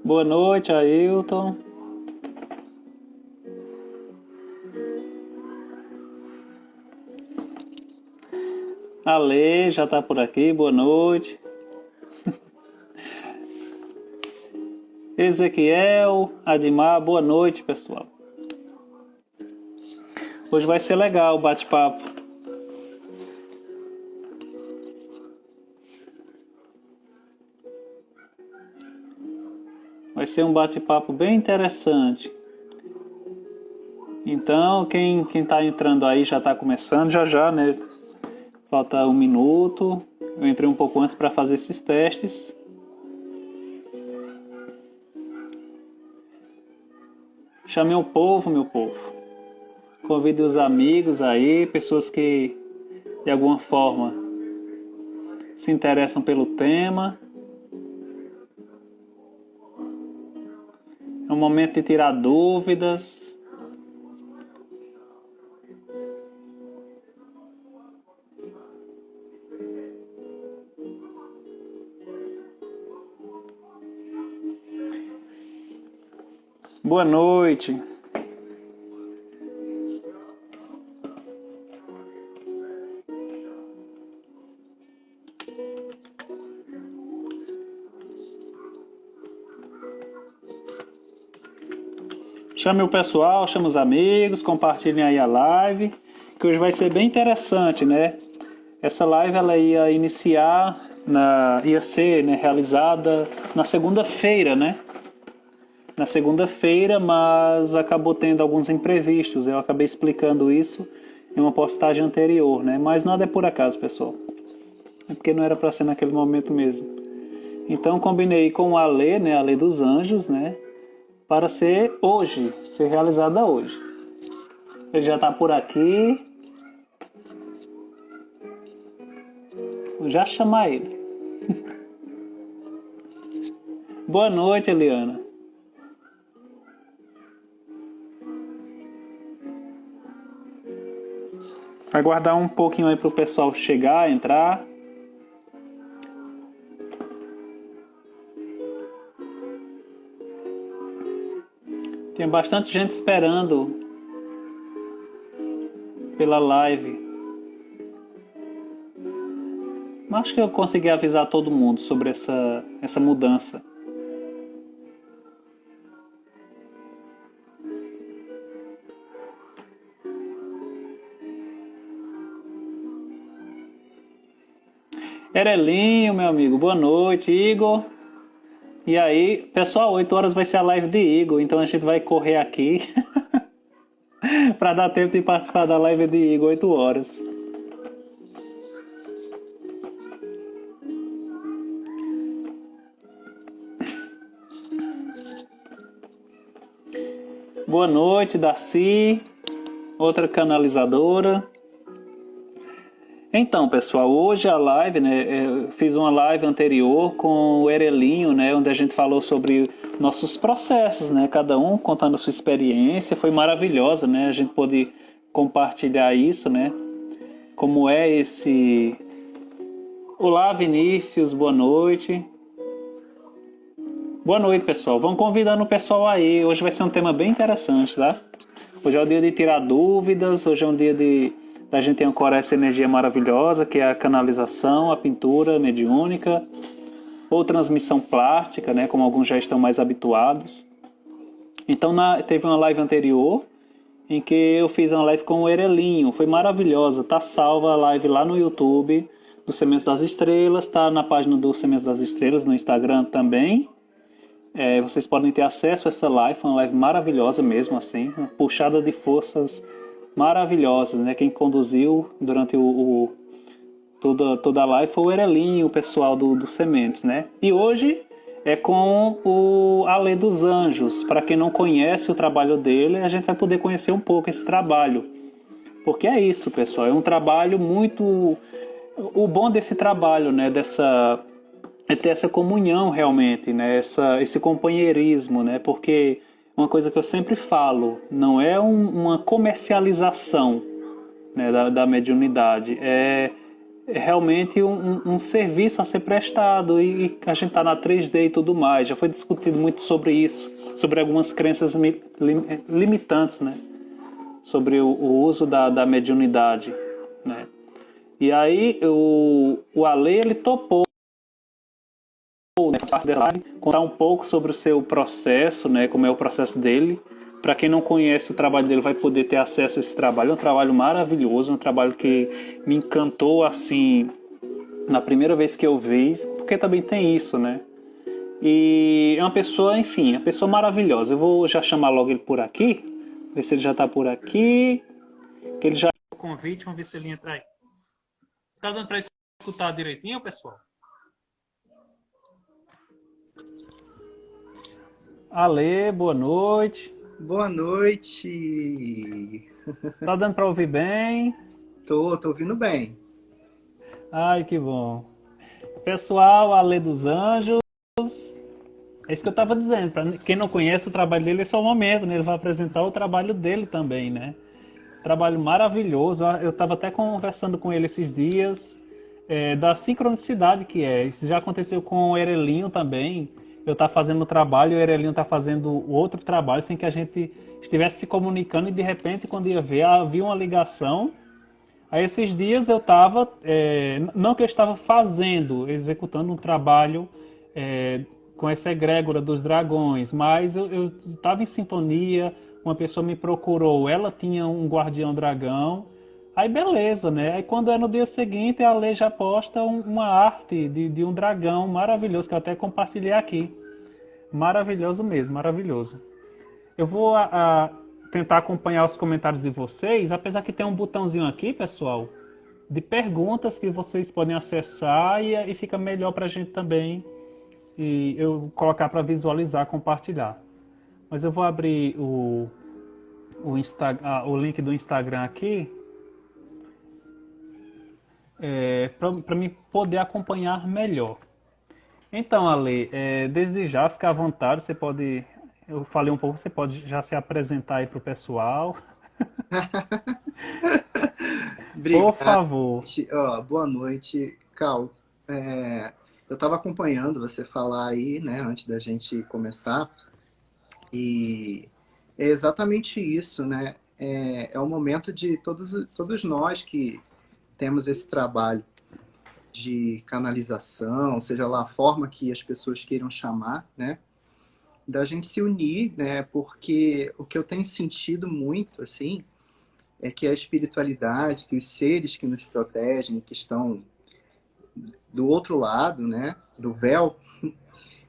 Boa noite, Ailton. Ale já tá por aqui, boa noite. Ezequiel, Admar, boa noite, pessoal. Hoje vai ser legal o bate-papo. Vai ser um bate-papo bem interessante. Então, quem tá entrando aí já tá começando, já, né? Falta 1 minuto. Eu entrei um pouco antes para fazer esses testes. Chamei o povo, meu povo. Convide os amigos aí, pessoas que de alguma forma se interessam pelo tema. É um momento de tirar dúvidas. Boa noite. Chame o pessoal, chame os amigos, compartilhem aí a live, que hoje vai ser bem interessante, né? Essa live ela ia iniciar, ia ser, né, realizada na segunda-feira, né? Na segunda-feira, mas acabou tendo alguns imprevistos. Eu acabei explicando isso em uma postagem anterior, né? Mas nada é por acaso, pessoal. É porque não era para ser naquele momento mesmo. Então combinei com o Ale, né? A Lei dos Anjos, né? Para ser hoje, ser realizada hoje. Ele já está por aqui. Vou já chamar ele. Boa noite, Eliana. Aguardar um pouquinho aí para o pessoal chegar, entrar. Tem bastante gente esperando pela live. Mas acho que eu consegui avisar todo mundo sobre essa mudança. Erelinho, meu amigo, boa noite. Igor. E aí, pessoal, 8 horas vai ser a live de Igor, então a gente vai correr aqui para dar tempo de participar da live de Igor, 8 horas. Boa noite, Darcy, outra canalizadora. Então, pessoal, hoje a live, né, eu fiz uma live anterior com o Erelinho, né, onde a gente falou sobre nossos processos, né, cada um contando a sua experiência, foi maravilhosa, né, a gente pôde compartilhar isso, né, como é esse... Olá, Vinícius, boa noite. Boa noite, pessoal, vamos convidando o pessoal aí, hoje vai ser um tema bem interessante, tá? Hoje é o dia de tirar dúvidas, hoje é um dia da gente ancorar essa energia maravilhosa, que é a canalização, a pintura mediúnica, ou transmissão plástica, né, como alguns já estão mais habituados. Então teve uma live anterior, em que eu fiz uma live com o Erelinho, foi maravilhosa, tá salva a live lá no YouTube, do Sementes das Estrelas, tá na página do Sementes das Estrelas, no Instagram também. Vocês podem ter acesso a essa live, foi uma live maravilhosa mesmo, assim, uma puxada de forças maravilhosas, né? Quem conduziu durante toda a live foi o Erelinho, o pessoal do Sementes, né? E hoje é com o Ale dos Anjos. Para quem não conhece o trabalho dele, a gente vai poder conhecer um pouco esse trabalho. Porque é isso, pessoal, é um trabalho muito... O bom desse trabalho, né? É ter essa comunhão realmente, né? Esse companheirismo, né? Porque uma coisa que eu sempre falo, não é uma comercialização, né, da mediunidade, é realmente um serviço a ser prestado e a gente está na 3D e tudo mais. Já foi discutido muito sobre isso, sobre algumas crenças limitantes, né? Sobre o uso da mediunidade, né? E aí o Ale, ele topou, né, contar um pouco sobre o seu processo, né, como é o processo dele. Para quem não conhece o trabalho dele, vai poder ter acesso a esse trabalho. É um trabalho maravilhoso, um trabalho que me encantou assim na primeira vez que eu vi, porque também tem isso, né? E é uma pessoa, enfim, uma pessoa maravilhosa. Eu vou já chamar logo ele por aqui, ver se ele já está por aqui, que ele já... O convite, vamos ver se ele entra aí. Tá dando para escutar direitinho, pessoal? Ale, boa noite. Boa noite. Tá dando para ouvir bem? Tô ouvindo bem. Ai, que bom. Pessoal, Ale dos Anjos. É isso que eu estava dizendo. Para quem não conhece o trabalho dele, é só um momento, né? Ele vai apresentar o trabalho dele também, né? Trabalho maravilhoso. Eu estava até conversando com ele esses dias, da sincronicidade que é. Isso já aconteceu com o Erelinho também. Eu estava fazendo o trabalho e o Erelinho está fazendo outro trabalho sem que a gente estivesse se comunicando e de repente, quando ia ver, havia uma ligação. Aí esses dias eu estava, não que eu estava fazendo, executando um trabalho com essa egrégora dos dragões, mas eu estava em sintonia, uma pessoa me procurou, ela tinha um guardião dragão, aí beleza, né? Aí quando é no dia seguinte, a Lei já posta uma arte de um dragão maravilhoso, que eu até compartilhei aqui. Maravilhoso mesmo, maravilhoso. Eu vou tentar acompanhar os comentários de vocês, apesar que tem um botãozinho aqui, pessoal, de perguntas que vocês podem acessar e fica melhor para a gente também e eu colocar para visualizar, compartilhar. Mas eu vou abrir o link do Instagram aqui para mim poder acompanhar melhor. Então, Ale, desde já, fica à vontade, você pode... Eu falei um pouco, você pode já se apresentar aí para o pessoal. Por Obrigado. favor. Ó, boa noite, Cal. Eu estava acompanhando você falar aí, né, antes da gente começar, e é exatamente isso, né? É o momento de todos nós que temos esse trabalho de canalização, seja lá a forma que as pessoas queiram chamar, né? Da gente se unir, né? Porque o que eu tenho sentido muito, assim, é que a espiritualidade, que os seres que nos protegem, que estão do outro lado, né, do véu,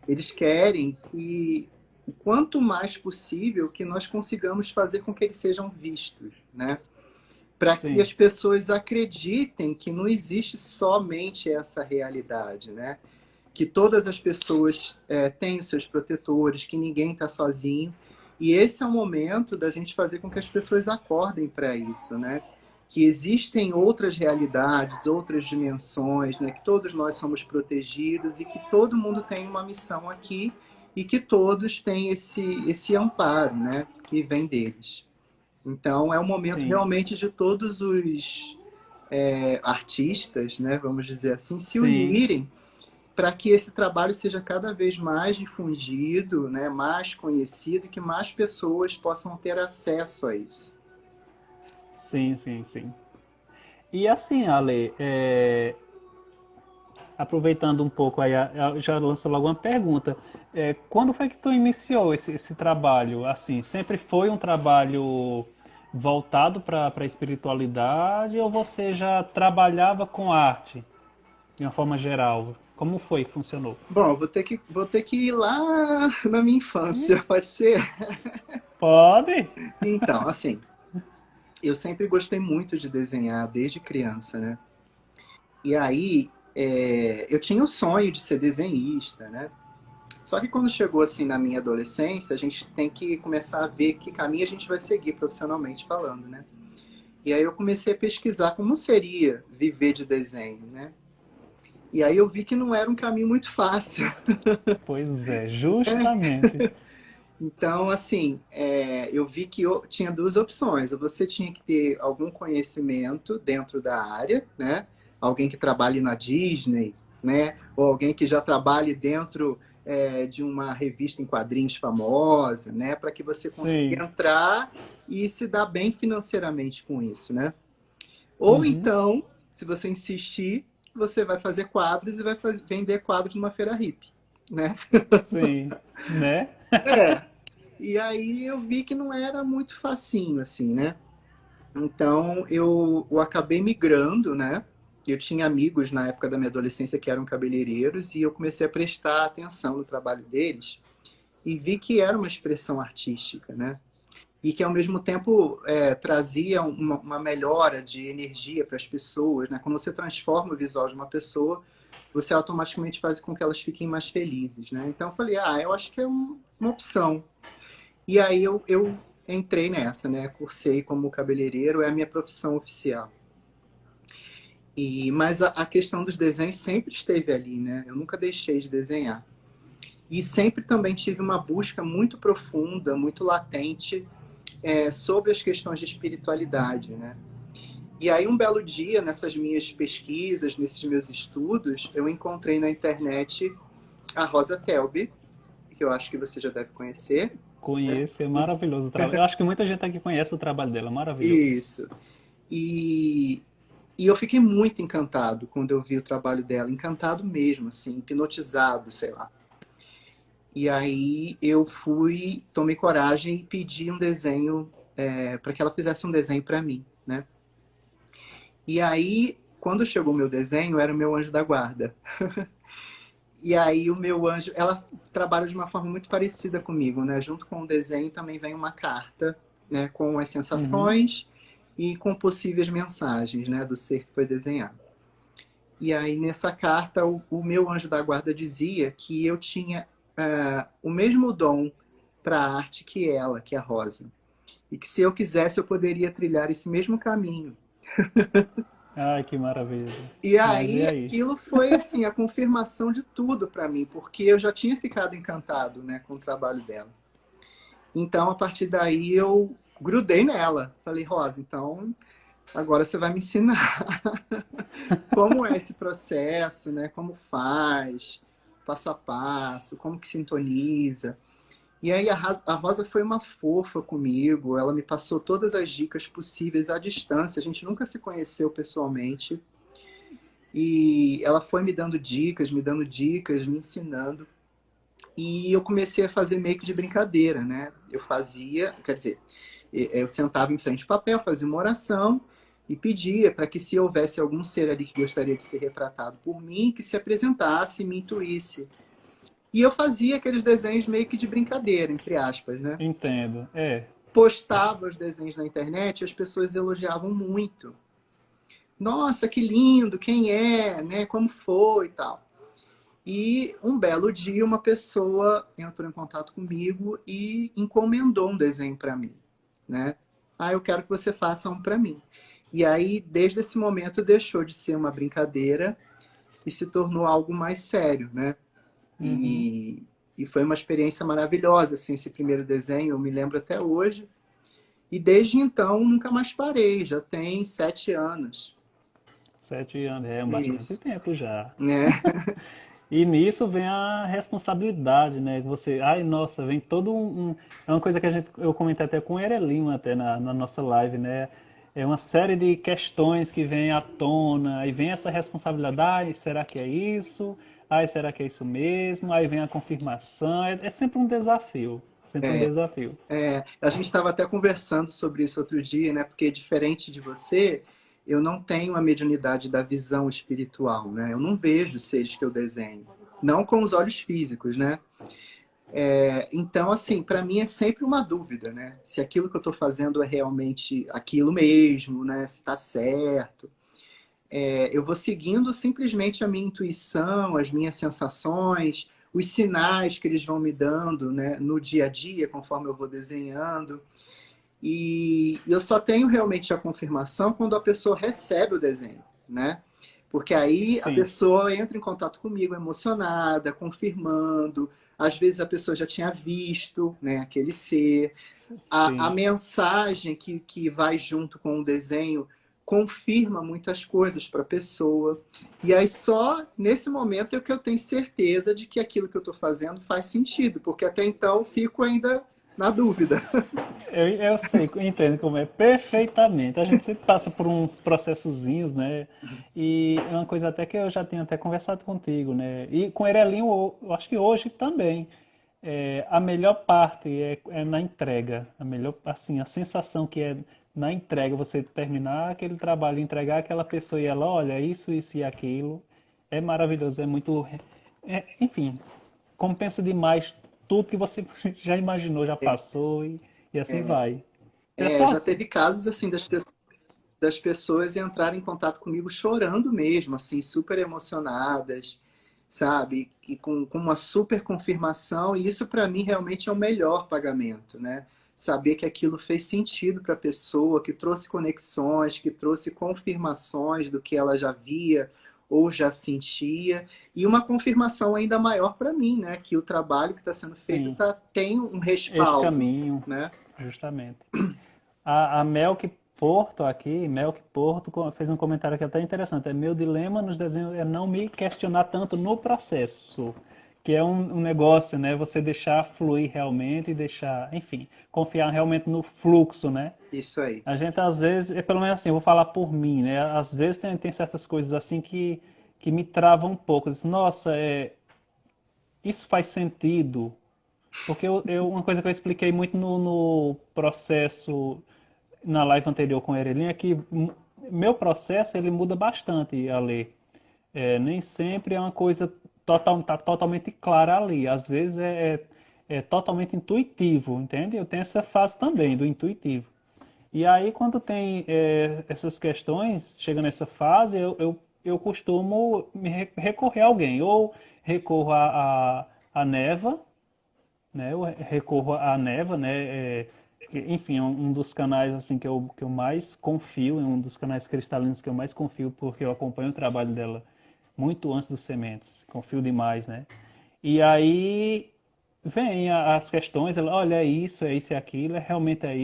eles querem que, o quanto mais possível, que nós consigamos fazer com que eles sejam vistos, né? Para que Sim, as pessoas acreditem que não existe somente essa realidade, né? Que todas as pessoas têm os seus protetores, que ninguém está sozinho. E esse é o momento da gente fazer com que as pessoas acordem para isso, né? Que existem outras realidades, outras dimensões, né? Que todos nós somos protegidos e que todo mundo tem uma missão aqui e que todos têm esse amparo, né? Que vem deles. Então, é o momento sim, realmente de todos os artistas, né? Vamos dizer assim, se sim, unirem para que esse trabalho seja cada vez mais difundido, né, mais conhecido e que mais pessoas possam ter acesso a isso. sim, sim, sim. E assim, Ale, aproveitando um pouco aí, já lanço logo uma pergunta. Quando foi que tu iniciou esse trabalho? Assim, sempre foi um trabalho voltado para a espiritualidade ou você já trabalhava com arte de uma forma geral? Como foi que funcionou? Bom, vou ter que ir lá na minha infância, pode ser? Pode? Então, assim, eu sempre gostei muito de desenhar desde criança, né? E aí, eu tinha o sonho de ser desenhista, né? Só que quando chegou assim na minha adolescência, a gente tem que começar a ver que caminho a gente vai seguir profissionalmente falando, né? E aí eu comecei a pesquisar como seria viver de desenho, né? E aí eu vi que não era um caminho muito fácil. Pois é, justamente. Então, assim, eu vi que eu tinha duas opções. Ou você tinha que ter algum conhecimento dentro da área, né? alguém que trabalhe na Disney, né? Ou alguém que já trabalhe dentro de uma revista em quadrinhos famosa, né? Para que você consiga Sim. entrar e se dar bem financeiramente com isso, né? Ou Uhum. então, se você insistir, você vai fazer quadros e vai vender quadros numa feira hippie, né? Sim. Né? É. E aí eu vi que não era muito facinho, assim, né? Então eu acabei migrando, né? Eu tinha amigos na época da minha adolescência que eram cabeleireiros e eu comecei a prestar atenção no trabalho deles e vi que era uma expressão artística, né? E que ao mesmo tempo trazia uma melhora de energia para as pessoas, né? Quando você transforma o visual de uma pessoa, você automaticamente faz com que elas fiquem mais felizes, né? Então eu falei, eu acho que é uma opção. E aí eu entrei nessa, né? Cursei como cabeleireiro, é a minha profissão oficial. Mas a questão dos desenhos sempre esteve ali, né? Eu nunca deixei de desenhar. E sempre também tive uma busca muito profunda, muito latente sobre as questões de espiritualidade, né? E aí um belo dia, nessas minhas pesquisas, nesses meus estudos, eu encontrei na internet a Rosa Telby, que eu acho que você já deve conhecer, né? Conheço, é maravilhoso o trabalho. Eu acho que muita gente aqui conhece o trabalho dela, maravilhoso. Isso. E, e eu fiquei muito encantado quando eu vi o trabalho dela, encantado mesmo, assim, hipnotizado, sei lá. E aí eu fui, tomei coragem e pedi um desenho para que ela fizesse um desenho para mim, né? E aí, quando chegou o meu desenho, era o meu anjo da guarda. E aí o meu anjo, ela trabalha de uma forma muito parecida comigo, né? Junto com o desenho também vem uma carta, né? Com as Uhum. sensações e com possíveis mensagens, né? Do ser que foi desenhado. E aí nessa carta o meu anjo da guarda dizia que eu tinha o mesmo dom para a arte que ela, que a Rosa. E que se eu quisesse eu poderia trilhar esse mesmo caminho. Ai, que maravilha. E Mas e aí aí? aquilo foi assim a confirmação de tudo para mim, porque eu já tinha ficado encantado, né, com o trabalho dela. Então a partir daí eu grudei nela. Falei, Rosa, então agora você vai me ensinar como é esse processo, né? Como faz, passo a passo, como que sintoniza. E aí a Rosa foi uma fofa comigo, ela me passou todas as dicas possíveis à distância, a gente nunca se conheceu pessoalmente. E ela foi me dicas, me ensinando. E eu comecei a fazer meio que de brincadeira, né? Eu fazia, quer dizer, eu sentava em frente ao papel, fazia uma oração e pedia para que se houvesse algum ser ali que gostaria de ser retratado por mim, que se apresentasse e me intuísse. E eu fazia aqueles desenhos meio que de brincadeira, entre aspas, né? Entendo. É. Postava os desenhos na internet e as pessoas elogiavam muito. Nossa, que lindo, quem é, né? Como foi e tal. E um belo dia uma pessoa entrou em contato comigo e encomendou um desenho para mim, né? Eu quero que você faça um para mim. E aí, desde esse momento, deixou de ser uma brincadeira e se tornou algo mais sério, né? Uhum. E foi uma experiência maravilhosa, assim, esse primeiro desenho, eu me lembro até hoje. E desde então, nunca mais parei, já tem 7 anos. 7 anos, é bastante Isso, tempo já. né? E nisso vem a responsabilidade, né? Você, ai, nossa, vem todo é uma coisa que eu comentei até com o Erelima até na nossa live, né? É uma série de questões que vem à tona, aí vem essa responsabilidade, ai, será que é isso? Ai, será que é isso mesmo? Aí vem a confirmação, é sempre um desafio, sempre um desafio. A gente estava até conversando sobre isso outro dia, né? Porque diferente de você, eu não tenho a mediunidade da visão espiritual, né? Eu não vejo os seres que eu desenho, não com os olhos físicos, né? Então, assim, para mim é sempre uma dúvida, né? Se aquilo que eu estou fazendo é realmente aquilo mesmo, né? Se está certo. Eu vou seguindo simplesmente a minha intuição, as minhas sensações, os sinais que eles vão me dando, né? No dia a dia, conforme eu vou desenhando. E eu só tenho realmente a confirmação quando a pessoa recebe o desenho, né? Porque aí a Sim, pessoa entra em contato comigo emocionada, confirmando. Às vezes a pessoa já tinha visto, né, aquele ser. A sim. mensagem que vai junto com o desenho confirma muitas coisas para a pessoa. E aí só nesse momento é que eu tenho certeza de que aquilo que eu estou fazendo faz sentido, porque até então eu fico ainda na dúvida. Eu sei, eu entendo como é perfeitamente. A gente sempre passa por uns processozinhos, né? E é uma coisa até que eu já tenho até conversado contigo, né? E com o Erelinho, eu acho que hoje também. A melhor parte é na entrega. A melhor, assim, a sensação que é na entrega, você terminar aquele trabalho, entregar aquela pessoa e ela, olha, isso e aquilo. É maravilhoso, é muito. Enfim, compensa demais tudo que você já imaginou, já passou e assim vai. É Já só. teve casos assim das pessoas entrarem em contato comigo chorando mesmo, assim, super emocionadas, sabe? E com uma super confirmação, e isso para mim realmente é o melhor pagamento, né? Saber que aquilo fez sentido para a pessoa, que trouxe conexões, que trouxe confirmações do que ela já via ou já sentia, e uma confirmação ainda maior para mim, né? Que o trabalho que está sendo feito Sim, tem um esse respaldo, caminho, né? justamente. A Melk Porto aqui, Melk Porto fez um comentário que é até interessante. É meu dilema nos desenhos é não me questionar tanto no processo, que é um negócio, né? Você deixar fluir realmente e deixar, enfim, confiar realmente no fluxo, né? Isso aí. A gente às vezes, pelo menos assim, eu vou falar por mim, né? Às vezes tem certas coisas assim que me travam um pouco. Eu digo, nossa, isso faz sentido. Porque uma coisa que eu expliquei muito no processo na live anterior com a Erelinha é que meu processo ele muda bastante a ler. Nem sempre é uma coisa tá totalmente clara ali. Às vezes é totalmente intuitivo, entende? Eu tenho essa fase também do intuitivo. E aí quando tem essas questões, chega nessa fase, eu costumo recorrer a alguém. Ou recorro a Neva, né? Eu recorro à Neva, né? Enfim, é um dos canais assim que eu mais confio, é um dos canais cristalinos que eu mais confio, porque eu acompanho o trabalho dela muito antes dos sementes. Confio demais, né? E aí vem as questões, ela, olha, é isso e aquilo, realmente é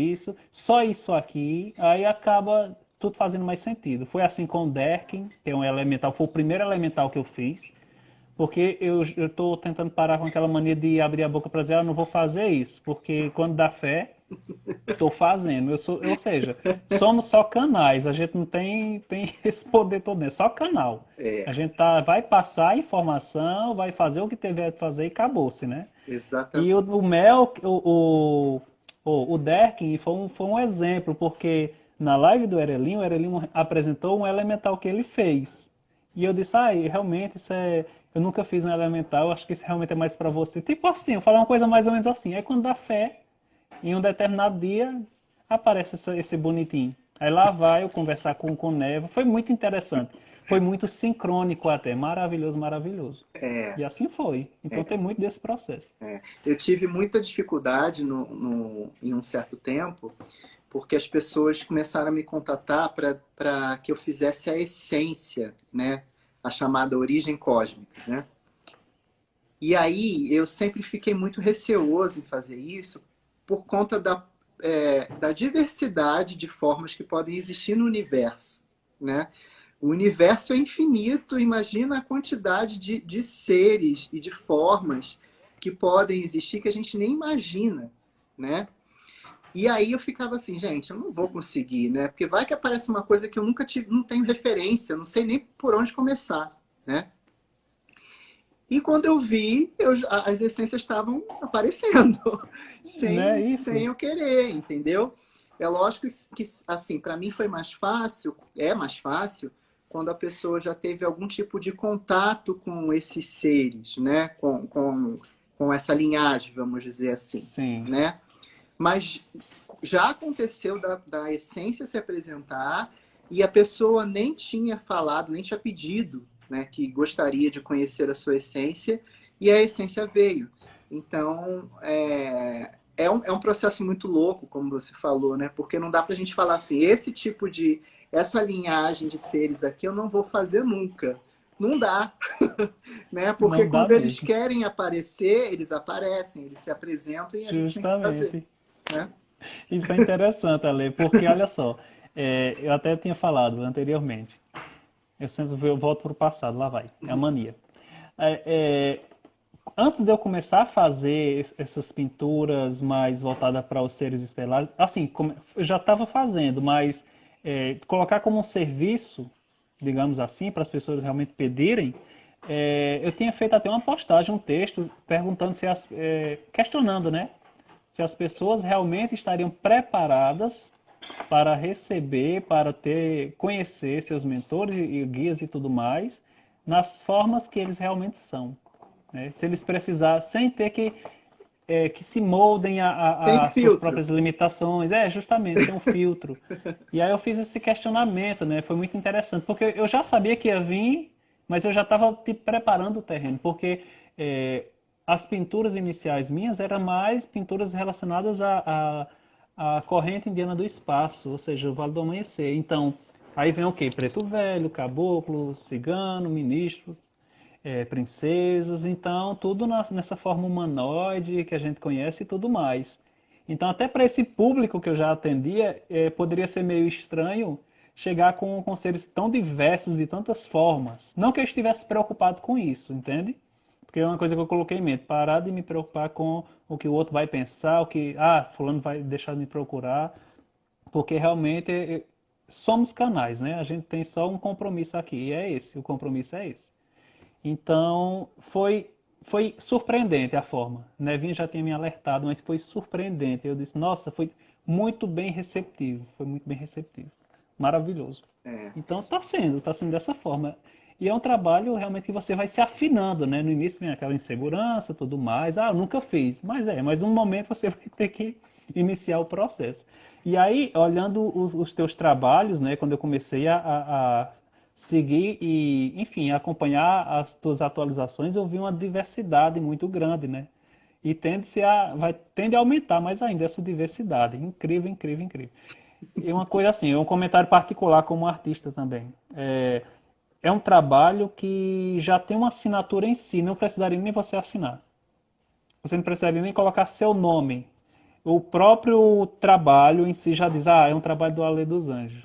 só isso aqui, aí acaba tudo fazendo mais sentido. Foi assim com o Derkin, que é um elemental, foi o primeiro elemental que eu fiz. Porque eu estou tentando parar com aquela mania de abrir a boca para dizer, ah, não vou fazer isso, porque quando dá fé, estou fazendo. Ou seja, somos só canais, a gente não tem esse poder todo, é só canal. A É, gente vai passar a informação, vai fazer o que tiver que fazer e acabou-se, né? E exatamente. o Mel, o Derkin foi um exemplo, porque na live do Erelinho, o Erelinho apresentou um elemental que ele fez. E eu disse, realmente isso é. Eu nunca fiz um elemental, acho que isso realmente é mais para você. Tipo assim, eu falei uma coisa mais ou menos assim. Aí quando dá fé, em um determinado dia, aparece esse bonitinho. Aí lá vai eu conversar com o Neva. Foi muito interessante. Foi muito sincrônico até. Maravilhoso, maravilhoso. É, E assim foi. Então tem muito desse processo. eu tive muita dificuldade em um certo tempo, porque as pessoas começaram a me contatar para que eu fizesse a essência, né? A chamada origem cósmica, né? E aí eu sempre fiquei muito receoso em fazer isso por conta da diversidade de formas que podem existir no universo, né? O universo é infinito, imagina a quantidade de seres e de formas que podem existir que a gente nem imagina, né? E aí eu ficava assim, gente, eu não vou conseguir, né? Porque vai que aparece uma coisa que eu nunca tive, não tenho referência, não sei nem por onde começar, né? E quando eu vi, as essências estavam aparecendo, Não é sem isso? eu querer, entendeu? É lógico que assim, para mim foi mais fácil, é mais fácil, quando a pessoa já teve algum tipo de contato com esses seres, né? Com essa linhagem, vamos dizer assim, Sim. né? Mas já aconteceu da essência se apresentar e a pessoa nem tinha falado, nem tinha pedido, né, que gostaria de conhecer a sua essência e a essência veio. Então, é um processo muito louco, como você falou, né? Porque não dá para a gente falar assim, essa linhagem de seres aqui eu não vou fazer nunca. Não dá, né? Porque Não dá quando eles mesmo. querem aparecer, eles aparecem, eles se apresentam e a gente tem que fazer, Justamente. né? Isso é interessante, Ale, porque olha só, Eu até tinha falado anteriormente. Eu volto para o passado, lá vai. É a mania. É, é, Antes de eu começar a fazer essas pinturas mais voltadas para os seres estelares, assim, eu já estava fazendo, mas colocar como um serviço, digamos assim, para as pessoas realmente pedirem, eu tinha feito até uma postagem, um texto, perguntando questionando, né? Se as pessoas realmente estariam preparadas para receber, para conhecer seus mentores e guias e tudo mais, nas formas que eles realmente são, né? Se eles precisar, sem ter que se moldem Sem às suas filtro. próprias limitações, justamente, sem um filtro. E aí eu fiz esse questionamento, né? Foi muito interessante, porque eu já sabia que ia vir, mas eu já estava preparando o terreno, porque as pinturas iniciais minhas eram mais pinturas relacionadas à corrente indiana do espaço, ou seja, o Vale do Amanhecer. Então, aí vem o quê? Preto Velho, Caboclo, Cigano, Ministro, princesas, então tudo nessa forma humanoide que a gente conhece e tudo mais. Então, até para esse público que eu já atendia, poderia ser meio estranho chegar com seres tão diversos de tantas formas. Não que eu estivesse preocupado com isso, entende? Porque é uma coisa que eu coloquei em mente, parar de me preocupar com o que o outro vai pensar, fulano vai deixar de me procurar, porque realmente somos canais, né? A gente tem só um compromisso aqui, e é esse, o compromisso é esse. Então, foi surpreendente a forma. Nevinho já tinha me alertado, mas foi surpreendente. Eu disse, nossa, foi muito bem receptivo. Foi muito bem receptivo. Maravilhoso. É. Então, está sendo dessa forma. E é um trabalho realmente que você vai se afinando, né? No início vem aquela insegurança, tudo mais. Eu nunca fiz. Mas um momento você vai ter que iniciar o processo. E aí, olhando os teus trabalhos, né? Quando eu comecei a seguir e, enfim, acompanhar as tuas atualizações, eu vi uma diversidade muito grande, né? E tende a aumentar mais ainda essa diversidade. Incrível, incrível, incrível. E uma coisa assim, um comentário particular como artista também. É um trabalho que já tem uma assinatura em si, não precisaria nem você assinar. Você não precisaria nem colocar seu nome. O próprio trabalho em si já diz, é um trabalho do Ale dos Anjos.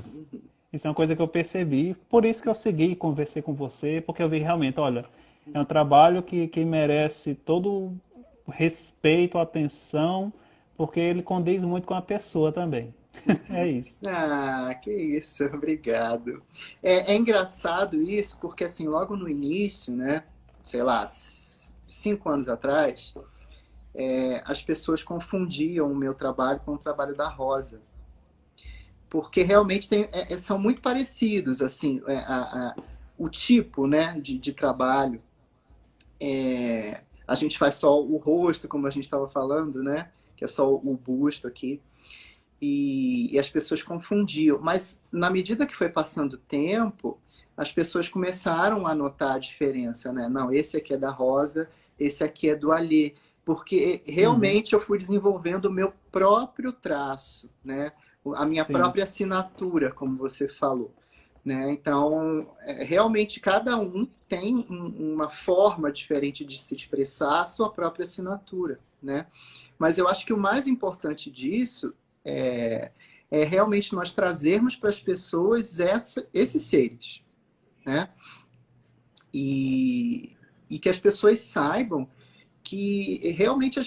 Isso é uma coisa que eu percebi, por isso que eu segui e conversei com você, porque eu vi realmente, olha, é um trabalho que merece todo o respeito, atenção, porque ele condiz muito com a pessoa também. É isso. Ah, que isso, obrigado. É engraçado isso, porque assim, logo no início, né, sei lá, 5 anos atrás, as pessoas confundiam o meu trabalho com o trabalho da Rosa. Porque realmente são muito parecidos, assim, o tipo, né, de trabalho. A gente faz só o rosto, como a gente estava falando, né, que é só o busto aqui. E as pessoas confundiam. Mas na medida que foi passando o tempo, as pessoas começaram a notar a diferença, né? Não, esse aqui é da Rosa, esse aqui é do Alê. Porque Uhum, realmente eu fui desenvolvendo o meu próprio traço, né? A minha sim. própria assinatura, como você falou. Né? Então, realmente cada um tem uma forma diferente de se expressar a sua própria assinatura. Né? Mas eu acho que o mais importante disso é realmente nós trazermos para as pessoas esses seres, né? E que as pessoas saibam que realmente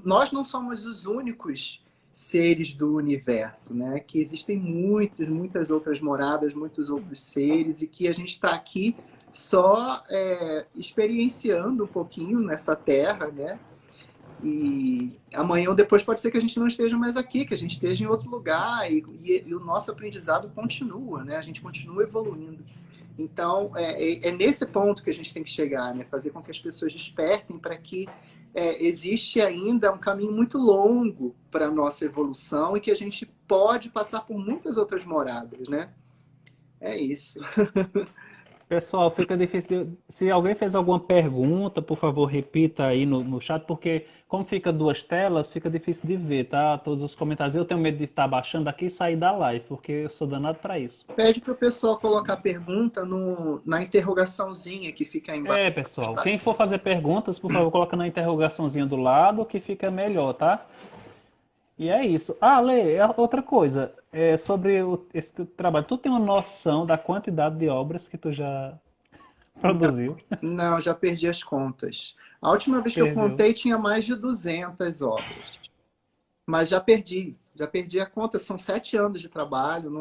nós não somos os únicos seres do universo, né? Que existem muitas outras moradas, muitos outros seres e que a gente está aqui só experienciando um pouquinho nessa terra, né? E amanhã ou depois pode ser que a gente não esteja mais aqui, que a gente esteja em outro lugar e o nosso aprendizado continua, né? A gente continua evoluindo. Então, é nesse ponto que a gente tem que chegar, né? Fazer com que as pessoas despertem para que existe ainda um caminho muito longo para a nossa evolução e que a gente pode passar por muitas outras moradas, né? É isso. Pessoal, fica difícil. Se alguém fez alguma pergunta, por favor, repita aí no chat, porque como fica duas telas, fica difícil de ver, tá? Todos os comentários. Eu tenho medo de estar baixando aqui e sair da live, porque eu sou danado para isso. Pede para o pessoal colocar pergunta na interrogaçãozinha que fica aí embaixo. Pessoal, quem for fazer perguntas, por favor, coloca na interrogaçãozinha do lado, que fica melhor, tá? E é isso. Ah, Lê, outra coisa, sobre esse teu trabalho. Tu tem uma noção da quantidade de obras que tu já Não, produziu? não, já perdi as contas. A última vez que eu Perdeu. contei tinha mais de 200 obras, mas já perdi a conta. São 7 anos de trabalho,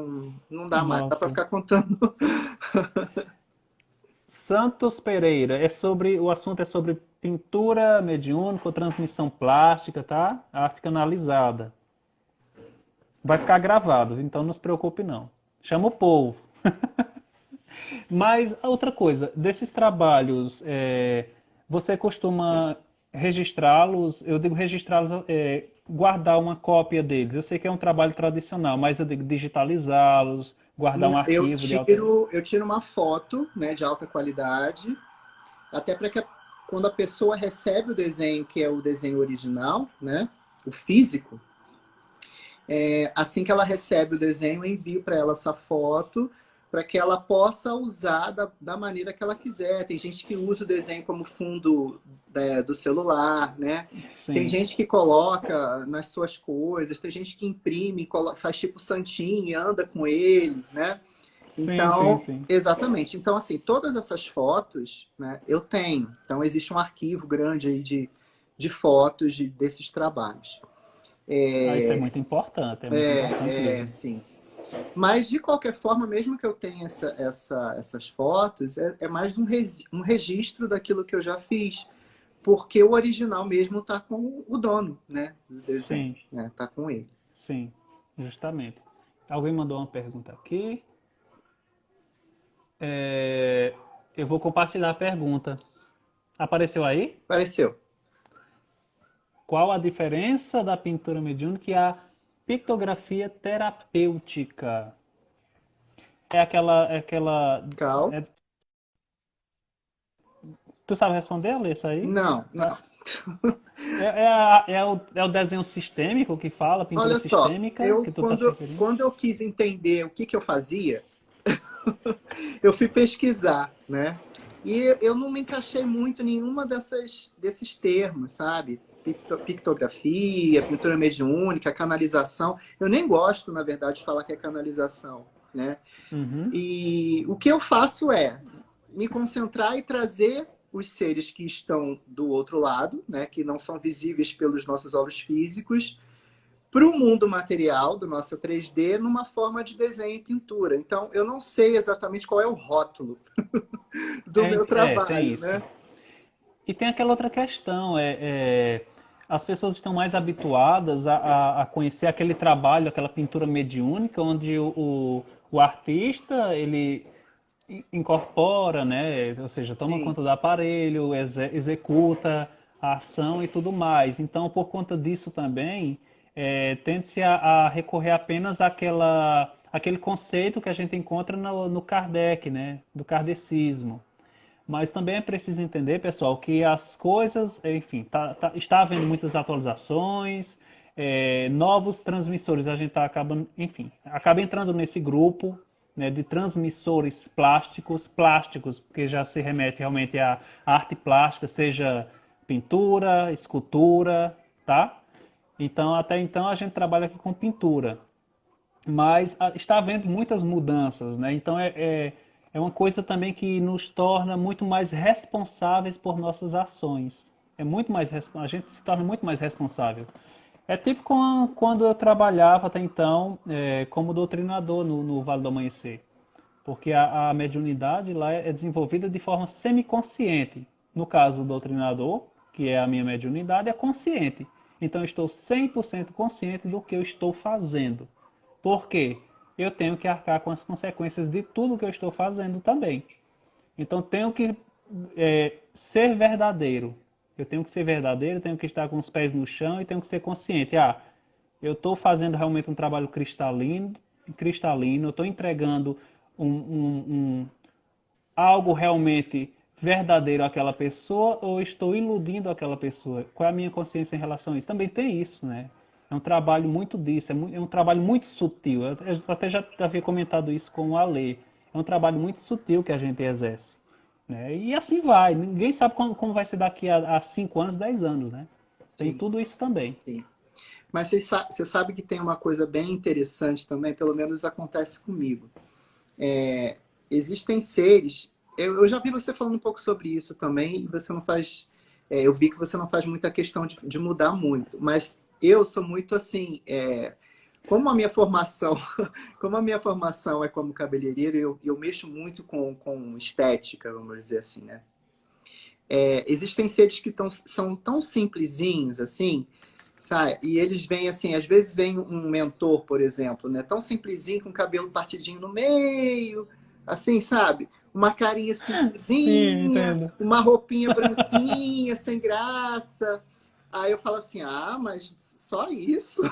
não dá mais, dá para Nossa. ficar contando. Santos Pereira, o assunto é sobre pintura mediúnica ou transmissão plástica, tá? Arte canalizada. Vai ficar gravado, então não se preocupe não. Chama o povo. Mas outra coisa, desses trabalhos, você costuma registrá-los? Eu digo registrá-los, guardar uma cópia deles. Eu sei que é um trabalho tradicional, mas eu digo digitalizá-los, guardar um arquivo de alta. Eu tiro uma foto, né, de alta qualidade, até para que quando a pessoa recebe o desenho, que é o desenho original, né, o físico, assim que ela recebe o desenho, eu envio para ela essa foto para que ela possa usar da maneira que ela quiser. Tem gente que usa o desenho como fundo do celular, né? Tem Sim, gente que coloca nas suas coisas, tem gente que imprime, faz tipo santinho e anda com ele, né? sim, sim, Então, sim. exatamente. Então, assim, todas essas fotos, né, eu tenho. Então, existe um arquivo grande aí de fotos desses trabalhos. Ah, isso é muito importante mesmo. Sim. Mas, de qualquer forma, mesmo que eu tenha essas fotos, é mais um registro daquilo que eu já fiz. Porque o original mesmo está com o dono, né, do desenho, Sim, né, tá com ele. sim, justamente. Alguém mandou uma pergunta aqui. É, eu vou compartilhar a pergunta. Apareceu aí? Pareceu. Qual a diferença da pintura mediúnica e a pictografia terapêutica? É aquela. Cal? é- tu sabe responder, Alê, isso aí? Não, não. É o desenho sistêmico que fala, pintura Olha só, sistêmica, que tu tá se referindo? quando eu quis entender o que eu fazia, eu fui pesquisar, né? E eu não me encaixei muito em nenhuma desses termos, sabe? Pictografia, pintura mediúnica, canalização. Eu nem gosto, na verdade, de falar que é canalização, né? Uhum. E o que eu faço é me concentrar e trazer os seres que estão do outro lado, né, que não são visíveis pelos nossos olhos físicos, para o mundo material do nosso 3D numa forma de desenho e pintura. Então, eu não sei exatamente qual é o rótulo do meu Tem trabalho, isso. né? E tem aquela outra questão, as pessoas estão mais habituadas a conhecer aquele trabalho, aquela pintura mediúnica, onde o artista, ele incorpora, né, ou seja, toma Sim, conta do aparelho, executa a ação e tudo mais. Então, por conta disso também, tende-se a recorrer apenas aquele conceito que a gente encontra no Kardec, né, do kardecismo. Mas também é preciso entender, pessoal, que as coisas, enfim, está havendo muitas atualizações, novos transmissores. A gente enfim, acaba entrando nesse grupo, né, de transmissores plásticos, porque já se remete realmente à arte plástica, seja pintura, escultura, tá? Então, até então a gente trabalha aqui com pintura, mas está havendo muitas mudanças, né? Então é uma coisa também que nos torna muito mais responsáveis por nossas ações. A gente se torna muito mais responsável. É tipo quando eu trabalhava até então como doutrinador no Vale do Amanhecer, porque a mediunidade lá é desenvolvida de forma semiconsciente. No caso, o doutrinador, que é a minha mediunidade, é consciente. Então, eu estou 100% consciente do que eu estou fazendo. Por quê? Eu tenho que arcar com as consequências de tudo que eu estou fazendo também. Então, tenho que ser verdadeiro. Eu tenho que ser verdadeiro, tenho que estar com os pés no chão e tenho que ser consciente. Eu estou fazendo realmente um trabalho cristalino, eu estou entregando algo realmente verdadeiro àquela pessoa ou estou iludindo aquela pessoa? Qual é a minha consciência em relação a isso? Também tem isso, né? É um trabalho muito disso, é um trabalho muito sutil. Eu até já havia comentado isso com o Ale. É um trabalho muito sutil que a gente exerce. Né? E assim vai. Ninguém sabe como vai ser daqui a 5 anos, 10 anos, né? Tem sim, tudo isso também. sim. Mas você sabe que tem uma coisa bem interessante também, pelo menos acontece comigo. É, existem seres. Eu já vi você falando um pouco sobre isso também, e você não faz. Eu vi que você não faz muita questão de mudar muito, mas eu sou muito assim. Como a minha formação, como a minha formação é como cabeleireiro, eu mexo muito com estética, vamos dizer assim, né? Existem seres que são tão simplesinhos assim, sabe? E eles vêm assim, às vezes vem um mentor, por exemplo, né? Tão simplesinho, com o cabelo partidinho no meio, assim, sabe? Uma carinha Sim, simplesinha, entendo. uma roupinha branquinha, sem graça. Aí eu falo assim, ah, mas só isso?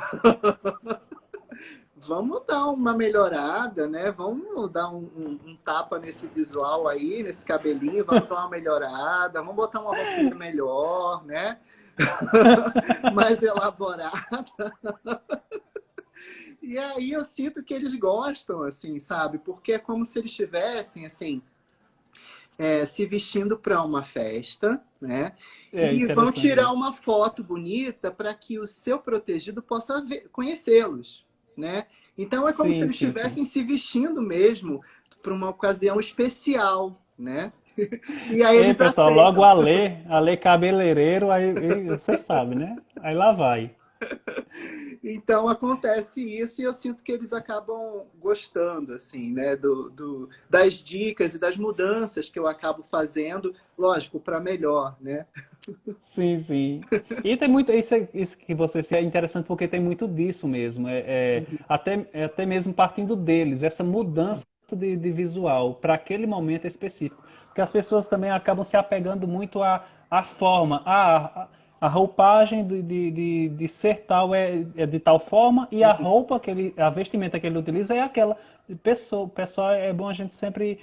Vamos dar uma melhorada, né? Vamos dar um tapa nesse visual aí, nesse cabelinho, vamos dar uma melhorada, vamos botar uma roupinha melhor, né? Mais elaborada. E aí eu sinto que eles gostam, assim, sabe? Porque é como se eles estivessem, assim, se vestindo para uma festa, né? É E vão interessante tirar isso. uma foto bonita para que o seu protegido possa conhecê-los, né? Então é como se Sim, eles sim, sim. estivessem se vestindo mesmo para uma ocasião especial, né? E aí Ei, eles pessoal, logo aceitam. a Lê cabeleireiro, aí você sabe, né? Aí lá vai. Então acontece isso e eu sinto que eles acabam gostando, assim, né, das dicas e das mudanças que eu acabo fazendo, lógico, para melhor, né? Sim, sim. E tem muito, isso que você disse é interessante porque tem muito disso mesmo. Até mesmo partindo deles, essa mudança de visual para aquele momento específico. Porque as pessoas também acabam se apegando muito à forma. A roupagem de ser tal é de tal forma e a roupa a vestimenta que ele utiliza é aquela. Pessoal, é bom a gente sempre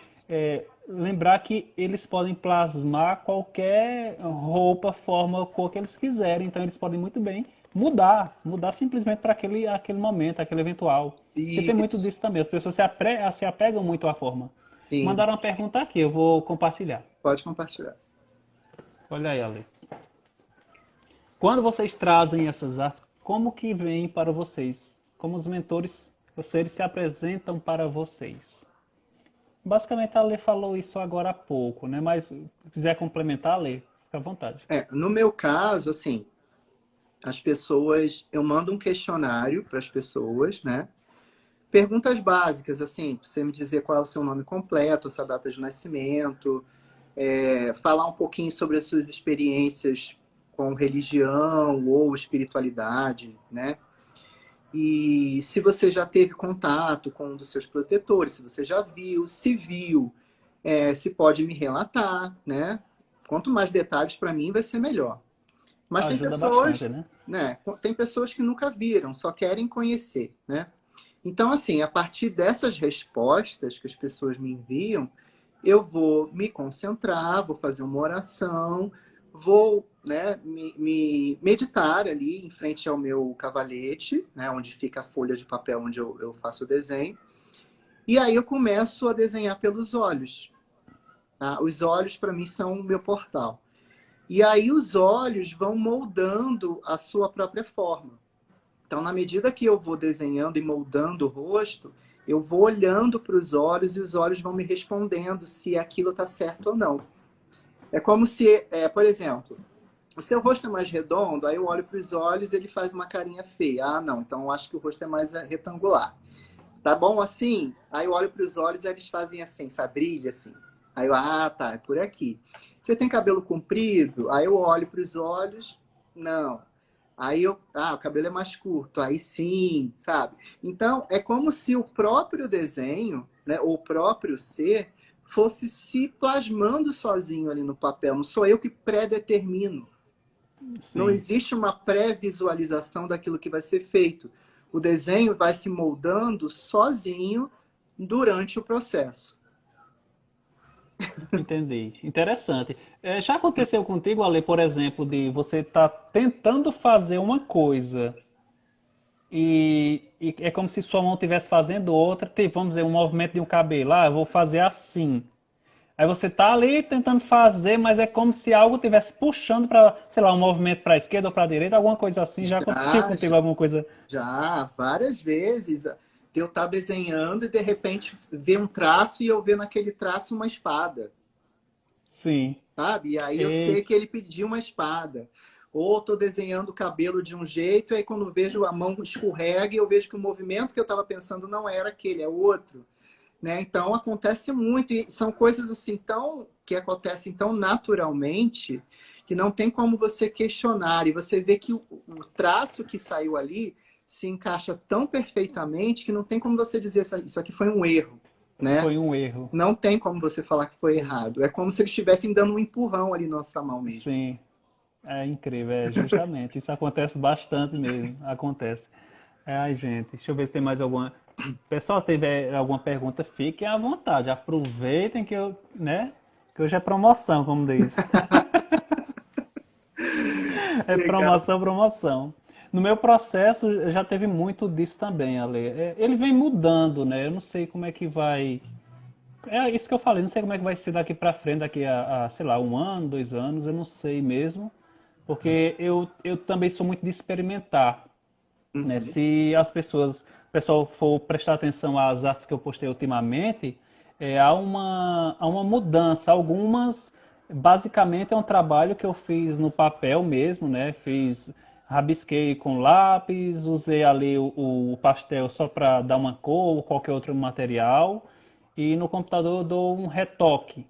lembrar que eles podem plasmar qualquer roupa, forma, cor que eles quiserem. Então eles podem muito bem mudar simplesmente para aquele momento, aquele eventual. Porque tem muito Isso, disso também. As pessoas se apegam muito à forma. sim, Mandaram uma pergunta aqui, eu vou compartilhar. pode compartilhar. Olha aí, Ale. Quando vocês trazem essas artes, como que vem para vocês? Como os mentores, vocês se apresentam para vocês? Basicamente a Lê falou isso agora há pouco, né? Mas se quiser complementar, Lê, fica à vontade. No meu caso, assim, eu mando um questionário para as pessoas, né? Perguntas básicas, assim, pra você me dizer qual é o seu nome completo, sua data de nascimento, falar um pouquinho sobre as suas experiências com religião ou espiritualidade, né? E se você já teve contato com um dos seus protetores, se você já viu, se viu, se pode me relatar, né? Quanto mais detalhes para mim vai ser melhor. Mas Ajuda bastante, né? tem pessoas que nunca viram, só querem conhecer, né? Então, assim, a partir dessas respostas que as pessoas me enviam, eu vou me concentrar, vou fazer uma oração, vou, né, me meditar ali em frente ao meu cavalete, né, onde fica a folha de papel onde eu faço o desenho. E aí eu começo a desenhar pelos olhos. Tá? Os olhos, para mim, são o meu portal. E aí os olhos vão moldando a sua própria forma. Então, na medida que eu vou desenhando e moldando o rosto, eu vou olhando para os olhos e os olhos vão me respondendo se aquilo está certo ou não. É como se, por exemplo, o seu rosto é mais redondo, aí eu olho para os olhos e ele faz uma carinha feia. Ah, não, então eu acho que o rosto é mais retangular. Tá bom assim? Aí eu olho para os olhos e eles fazem assim, sabe? Brilha assim. Aí eu, tá, é por aqui. Você tem cabelo comprido? Aí eu olho para os olhos, não. Aí o cabelo é mais curto, aí sim, sabe? Então, é como se o próprio desenho, né, ou o próprio ser, fosse se plasmando sozinho ali no papel. Não sou eu que predetermino. Não Sim. existe uma pré-visualização daquilo que vai ser feito. O desenho vai se moldando sozinho durante o processo. Entendi. Interessante. Já aconteceu contigo, Ale, por exemplo, de você estar tentando fazer uma coisa e é como se sua mão estivesse fazendo outra, tipo, vamos dizer, um movimento de um cabelo. Ah, eu vou fazer assim. Aí você tá ali tentando fazer, mas é como se algo estivesse puxando para, sei lá, um movimento para a esquerda ou para a direita, alguma coisa assim. Já aconteceu Já, contigo alguma coisa? já, várias vezes. De eu estar desenhando e de repente ver um traço e eu ver naquele traço uma espada, Sim. sabe? E aí eu sei Eita, que ele pediu uma espada. Ou estou desenhando o cabelo de um jeito, e aí quando vejo a mão escorrega, eu vejo que o movimento que eu estava pensando não era aquele, é outro. Né? Então acontece muito, e são coisas assim tão que acontecem tão naturalmente que não tem como você questionar. E você vê que o traço que saiu ali se encaixa tão perfeitamente que não tem como você dizer isso aqui foi um erro, né? foi um erro. Não tem como você falar que foi errado. É como se eles estivessem dando um empurrão ali na nossa mão mesmo. Sim. É incrível, é justamente. Isso acontece bastante mesmo. Acontece. É, ai, gente, deixa eu ver se tem mais alguma. Pessoal, se tiver alguma pergunta, fiquem à vontade. Aproveitem que eu, né? Que hoje é promoção, como diz. É Legal. promoção, promoção. No meu processo já teve muito disso também, Ale. Ele vem mudando, né? Eu não sei como é que vai. É isso que eu falei, não sei como é que vai ser daqui pra frente, daqui sei lá, 1 ano, 2 anos, eu não sei mesmo. Porque eu também sou muito de experimentar, né? Uhum. Se as pessoas, o pessoal for prestar atenção às artes que eu postei ultimamente, há uma mudança. Algumas, basicamente, é um trabalho que eu fiz no papel mesmo, né? Rabisquei com lápis, usei ali o pastel só para dar uma cor ou qualquer outro material, e no computador eu dou um retoque,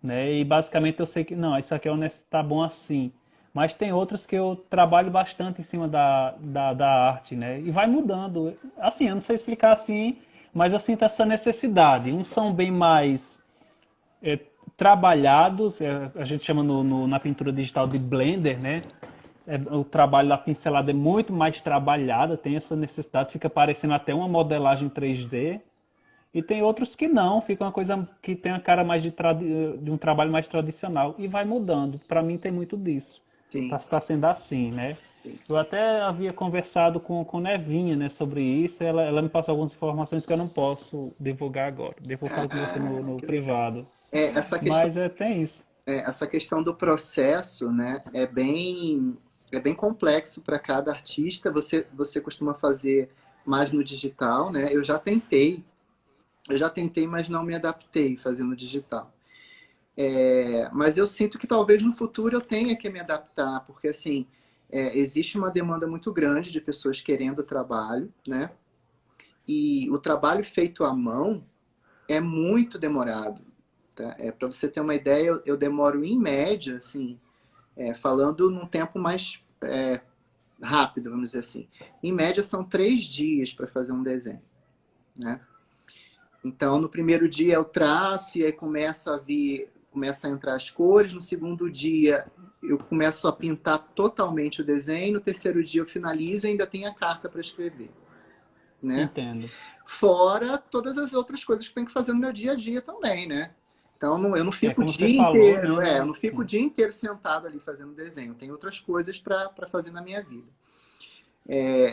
né? E basicamente eu sei que não, isso aqui é honesto, tá bom assim. Mas tem outros que eu trabalho bastante em cima da arte, né? E vai mudando. Assim, eu não sei explicar assim, mas eu sinto essa necessidade. Uns são bem mais é, trabalhados, a gente chama na pintura digital de blender, né? O trabalho da pincelada é muito mais trabalhada, tem essa necessidade, fica parecendo até uma modelagem 3D. E tem outros que não, fica uma coisa que tem a cara mais de um trabalho mais tradicional e vai mudando. Para mim tem muito disso. Sim, Está sendo assim, né? sim. Eu até havia conversado com Nevinha, né, sobre isso. Ela me passou algumas informações que eu não posso divulgar agora. Depois eu falo com você Ah, no que legal. privado. É, essa questão Mas tem isso. essa questão do processo, né, é bem complexo para cada artista. Você costuma fazer mais no digital, né? Eu já tentei, mas não me adaptei fazendo digital. Mas eu sinto que talvez no futuro eu tenha que me adaptar, porque assim, existe uma demanda muito grande de pessoas querendo trabalho, né? E o trabalho feito à mão é muito demorado. Tá? Para você ter uma ideia, eu demoro em média, assim, falando num tempo mais rápido, vamos dizer assim. Em média, são 3 dias para fazer um desenho, né? Então, no primeiro dia eu traço e aí começa a entrar as cores. No segundo dia, eu começo a pintar totalmente o desenho. No terceiro dia, eu finalizo e ainda tem a carta para escrever, né? Entendo. Fora todas as outras coisas que eu tenho que fazer no meu dia a dia também, né? Então, eu não É fico o como você dia falou, inteiro, né? eu não fico o Sim. dia inteiro sentado ali fazendo desenho. Tem outras coisas para fazer na minha vida.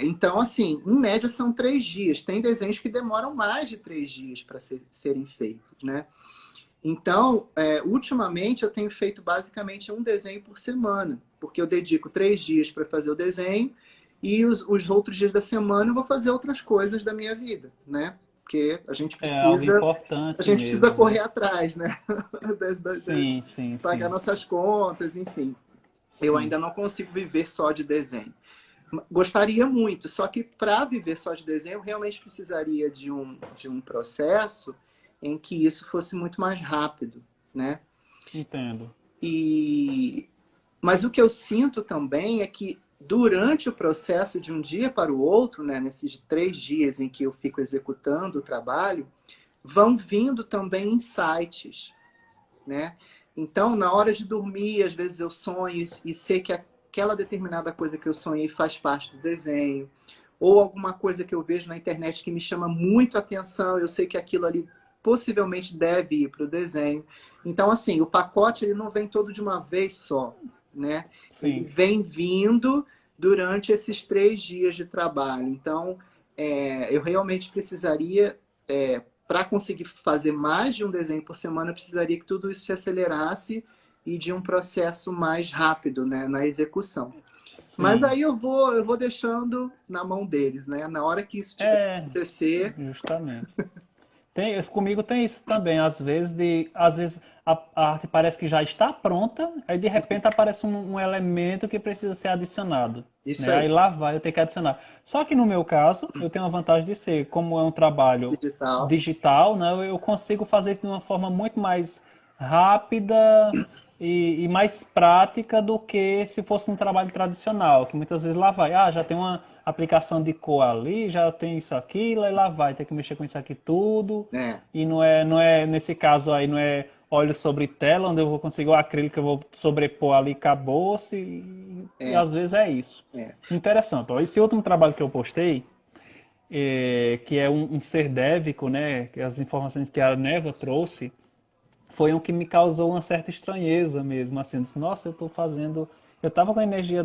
Então, assim, em média são 3 dias. Tem desenhos que demoram mais de 3 dias para serem feitos, né? Então, ultimamente eu tenho feito basicamente um desenho por semana, porque eu dedico 3 dias para fazer o desenho e os outros dias da semana eu vou fazer outras coisas da minha vida, né? Porque É algo a importante gente precisa mesmo, correr né? atrás, né? Sim, sim, Pagar sim. nossas contas, enfim. Eu Sim. ainda não consigo viver só de desenho. Gostaria muito, só que para viver só de desenho, eu realmente precisaria de um processo em que isso fosse muito mais rápido, né? Entendo. E... Mas o que eu sinto também é que durante o processo de um dia para o outro, né, nesses 3 dias em que eu fico executando o trabalho, vão vindo também insights, né? Então, na hora de dormir, às vezes eu sonho e sei que aquela determinada coisa que eu sonhei faz parte do desenho, ou alguma coisa que eu vejo na internet que me chama muito a atenção, eu sei que aquilo ali possivelmente deve ir para o desenho. Então, assim, o pacote ele não vem todo de uma vez só, né? Ele Sim. vem vindo durante esses 3 dias de trabalho. Então, eu realmente precisaria para conseguir fazer mais de um desenho por semana, eu precisaria que tudo isso se acelerasse e de um processo mais rápido, né, na execução. Mas Sim. aí eu vou deixando na mão deles, né? Na hora que isso tiver que É, acontecer, justamente. Comigo tem isso também, às vezes a arte parece que já está pronta, aí de repente aparece um elemento que precisa ser adicionado, isso né? Aí aí, lá vai eu ter que adicionar. Só que no meu caso, eu tenho a vantagem de ser, como é um trabalho digital. digital, né? Eu consigo fazer isso de uma forma muito mais rápida e mais prática do que se fosse um trabalho tradicional, que muitas vezes lá vai, já tem uma aplicação de cor ali, já tem isso aqui, e lá vai, tem que mexer com isso aqui tudo. É, E não é nesse caso aí, não é óleo sobre tela, onde eu vou conseguir o acrílico, eu vou sobrepor ali, acabou-se, e é, às vezes é isso. é. Interessante. Ó, esse último trabalho que eu postei, que é um ser dévico, né, que as informações que a Neva trouxe, foi um que me causou uma certa estranheza mesmo, assim, disse, nossa, eu estou fazendo, eu estava com a energia,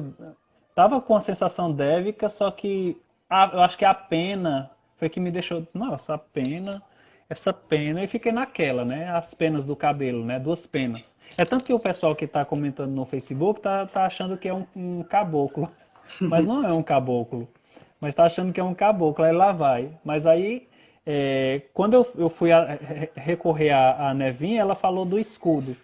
estava com a sensação dévica, só que eu acho que a pena foi que me deixou, nossa, essa pena, e fiquei naquela, né, as penas do cabelo, né, duas penas. É tanto que o pessoal que está comentando no Facebook tá achando que é um caboclo, mas não é um caboclo, mas está achando que é um caboclo, aí lá vai. Mas aí quando eu fui recorrer à Nevinha, ela falou do escudo.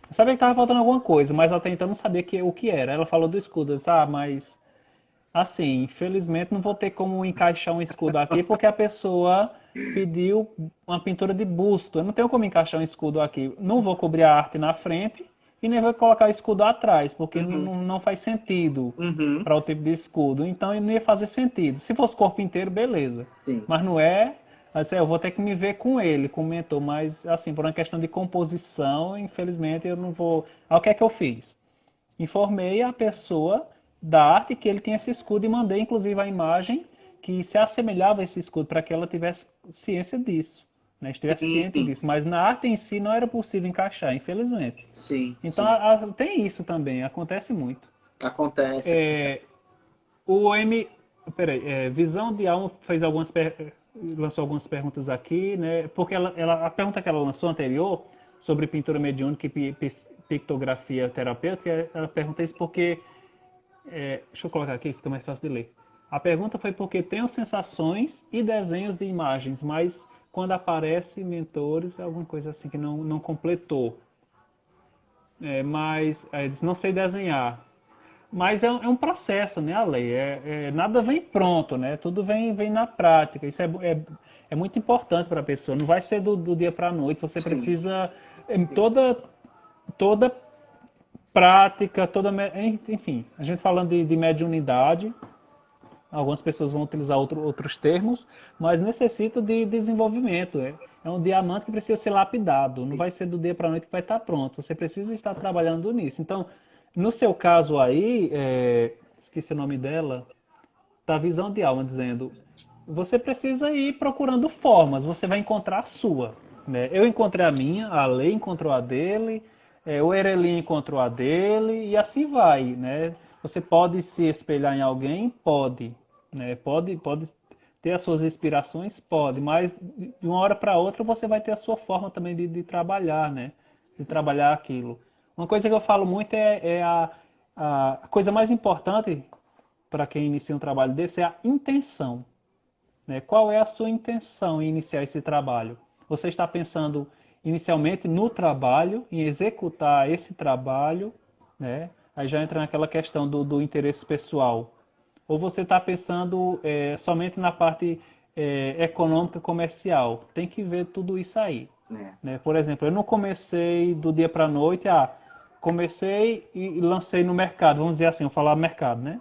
Eu sabia que estava faltando alguma coisa, mas até então não sabia o que era. Ela falou do escudo. Eu disse, mas assim, infelizmente não vou ter como encaixar um escudo aqui, porque a pessoa pediu uma pintura de busto. Eu não tenho como encaixar um escudo aqui. Não vou cobrir a arte na frente e nem vou colocar o escudo atrás, porque Uhum, não faz sentido uhum, para o tipo de escudo. Então não ia fazer sentido. Se fosse corpo inteiro, beleza. sim. Mas não é. Assim, eu vou ter que me ver com ele, comentou. Mas, assim, por uma questão de composição, infelizmente eu não vou. Aí, o que é que eu fiz? Informei a pessoa da arte que ele tinha esse escudo e mandei inclusive a imagem que se assemelhava a esse escudo para que ela tivesse ciência disso, né? Estivesse ciente Sim, disso. Mas na arte em si não era possível encaixar, infelizmente. sim, Então sim. tem isso também, acontece muito. Acontece. O M, peraí, Visão de Alma fez lançou algumas perguntas aqui, né? Porque a pergunta que ela lançou anterior sobre pintura mediúnica e pictografia terapêutica, ela pergunta isso porque deixa eu colocar aqui que fica mais fácil de ler. A pergunta foi porque tenho sensações e desenhos de imagens, mas quando aparece mentores, é alguma coisa assim que não completou. Mas diz, não sei desenhar. Mas é um processo, né, Ale? Nada vem pronto, né? Tudo vem na prática. Isso é muito importante para a pessoa. Não vai ser do dia para a noite. Você Sim, precisa toda prática, enfim. A gente falando de mediunidade, algumas pessoas vão utilizar outros termos, mas necessita de desenvolvimento. É um diamante que precisa ser lapidado. Não vai ser do dia para a noite que vai estar pronto. Você precisa estar trabalhando nisso. Então, no seu caso aí, esqueci o nome dela, tá Visão de Alma dizendo, você precisa ir procurando formas. Você vai encontrar a sua, né? Eu encontrei a minha, a Lei encontrou a dele, o Ereli encontrou a dele e assim vai, né? Você pode se espelhar em alguém? Pode, né? Pode ter as suas inspirações? Pode, mas de uma hora para outra você vai ter a sua forma também de trabalhar, né? De trabalhar aquilo. Uma coisa que eu falo muito é a coisa mais importante para quem inicia um trabalho desse é a intenção, né? Qual é a sua intenção em iniciar esse trabalho? Você está pensando inicialmente no trabalho, em executar esse trabalho, né? Aí já entra naquela questão do interesse pessoal. Ou você está pensando somente na parte econômica comercial? Tem que ver tudo isso aí, né? né? Por exemplo, eu não comecei do dia para a noite, comecei e lancei no mercado, vamos dizer assim, vou falar mercado, né?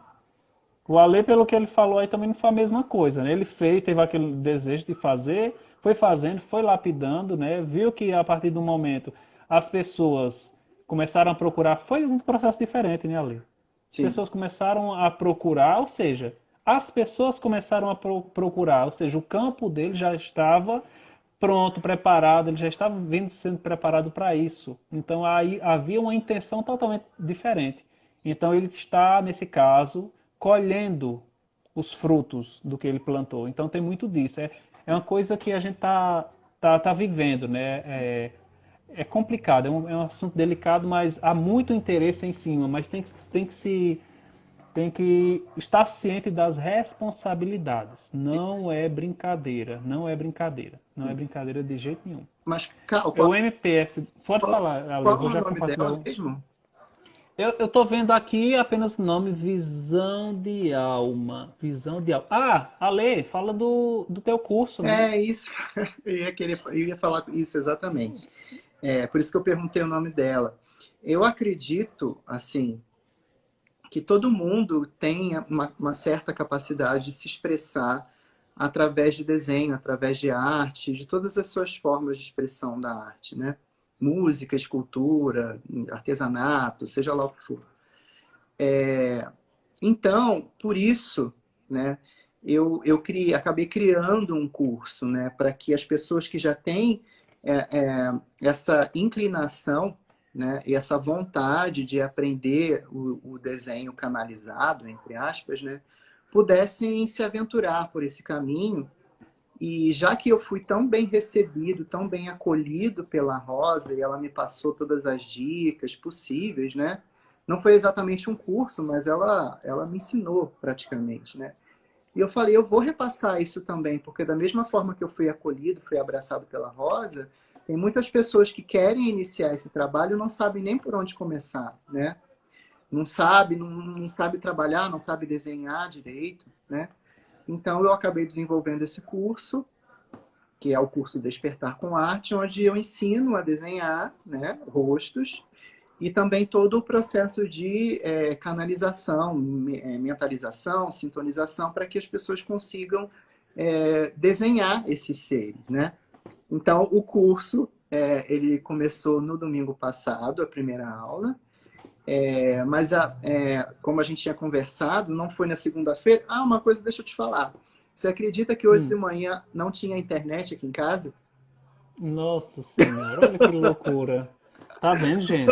O Ale, pelo que ele falou aí, também não foi a mesma coisa, né? Ele fez, teve aquele desejo de fazer, foi fazendo, foi lapidando, né? Viu que a partir do momento as pessoas começaram a procurar, foi um processo diferente, né, Ale? As Sim, pessoas começaram a procurar, ou seja, as pessoas começaram a procurar, ou seja, o campo dele já estava pronto, preparado, ele já estava vindo sendo preparado para isso. Então aí havia uma intenção totalmente diferente. Então ele está, nesse caso, colhendo os frutos do que ele plantou. Então tem muito disso. É é uma coisa que a gente tá vivendo, né? É complicado, é um assunto delicado, mas há muito interesse em cima, mas tem que estar ciente das responsabilidades. Não é brincadeira, não é brincadeira, não é brincadeira de jeito nenhum. Mas, Cal, É o MPF, pode falar, Ale, eu qual vou é o já nome compartilhar. dela mesmo? Eu tô vendo aqui apenas o nome Visão de Alma. Visão de Alma. Ah, Ale, fala do teu curso, né? É isso. Eu ia falar isso exatamente. É, por isso que eu perguntei o nome dela. Eu acredito, assim, que todo mundo tem uma certa capacidade de se expressar através de desenho, através de arte, de todas as suas formas de expressão da arte, né? Música, escultura, artesanato, seja lá o que for. Então, por isso, né, acabei criando um curso, né, para que as pessoas que já têm essa inclinação, né, e essa vontade de aprender o desenho canalizado, entre aspas, né, pudessem se aventurar por esse caminho. E já que eu fui tão bem recebido, tão bem acolhido pela Rosa, e ela me passou todas as dicas possíveis, né? Não foi exatamente um curso, mas ela me ensinou praticamente, né? E eu falei, eu vou repassar isso também, porque da mesma forma que eu fui acolhido, fui abraçado pela Rosa, tem muitas pessoas que querem iniciar esse trabalho e não sabem nem por onde começar, né? Não sabe trabalhar, não sabe desenhar direito, né? Então eu acabei desenvolvendo esse curso, que é o curso Despertar com Arte, onde eu ensino a desenhar, né, rostos e também todo o processo de canalização, mentalização, sintonização, para que as pessoas consigam desenhar esses seres, né? Então, o curso, ele começou no domingo passado, a primeira aula, mas como a gente tinha conversado, não foi na segunda-feira. Ah, uma coisa deixa eu te falar. Você acredita que hoje de manhã não tinha internet aqui em casa? Nossa senhora, olha que loucura. Tá vendo, gente?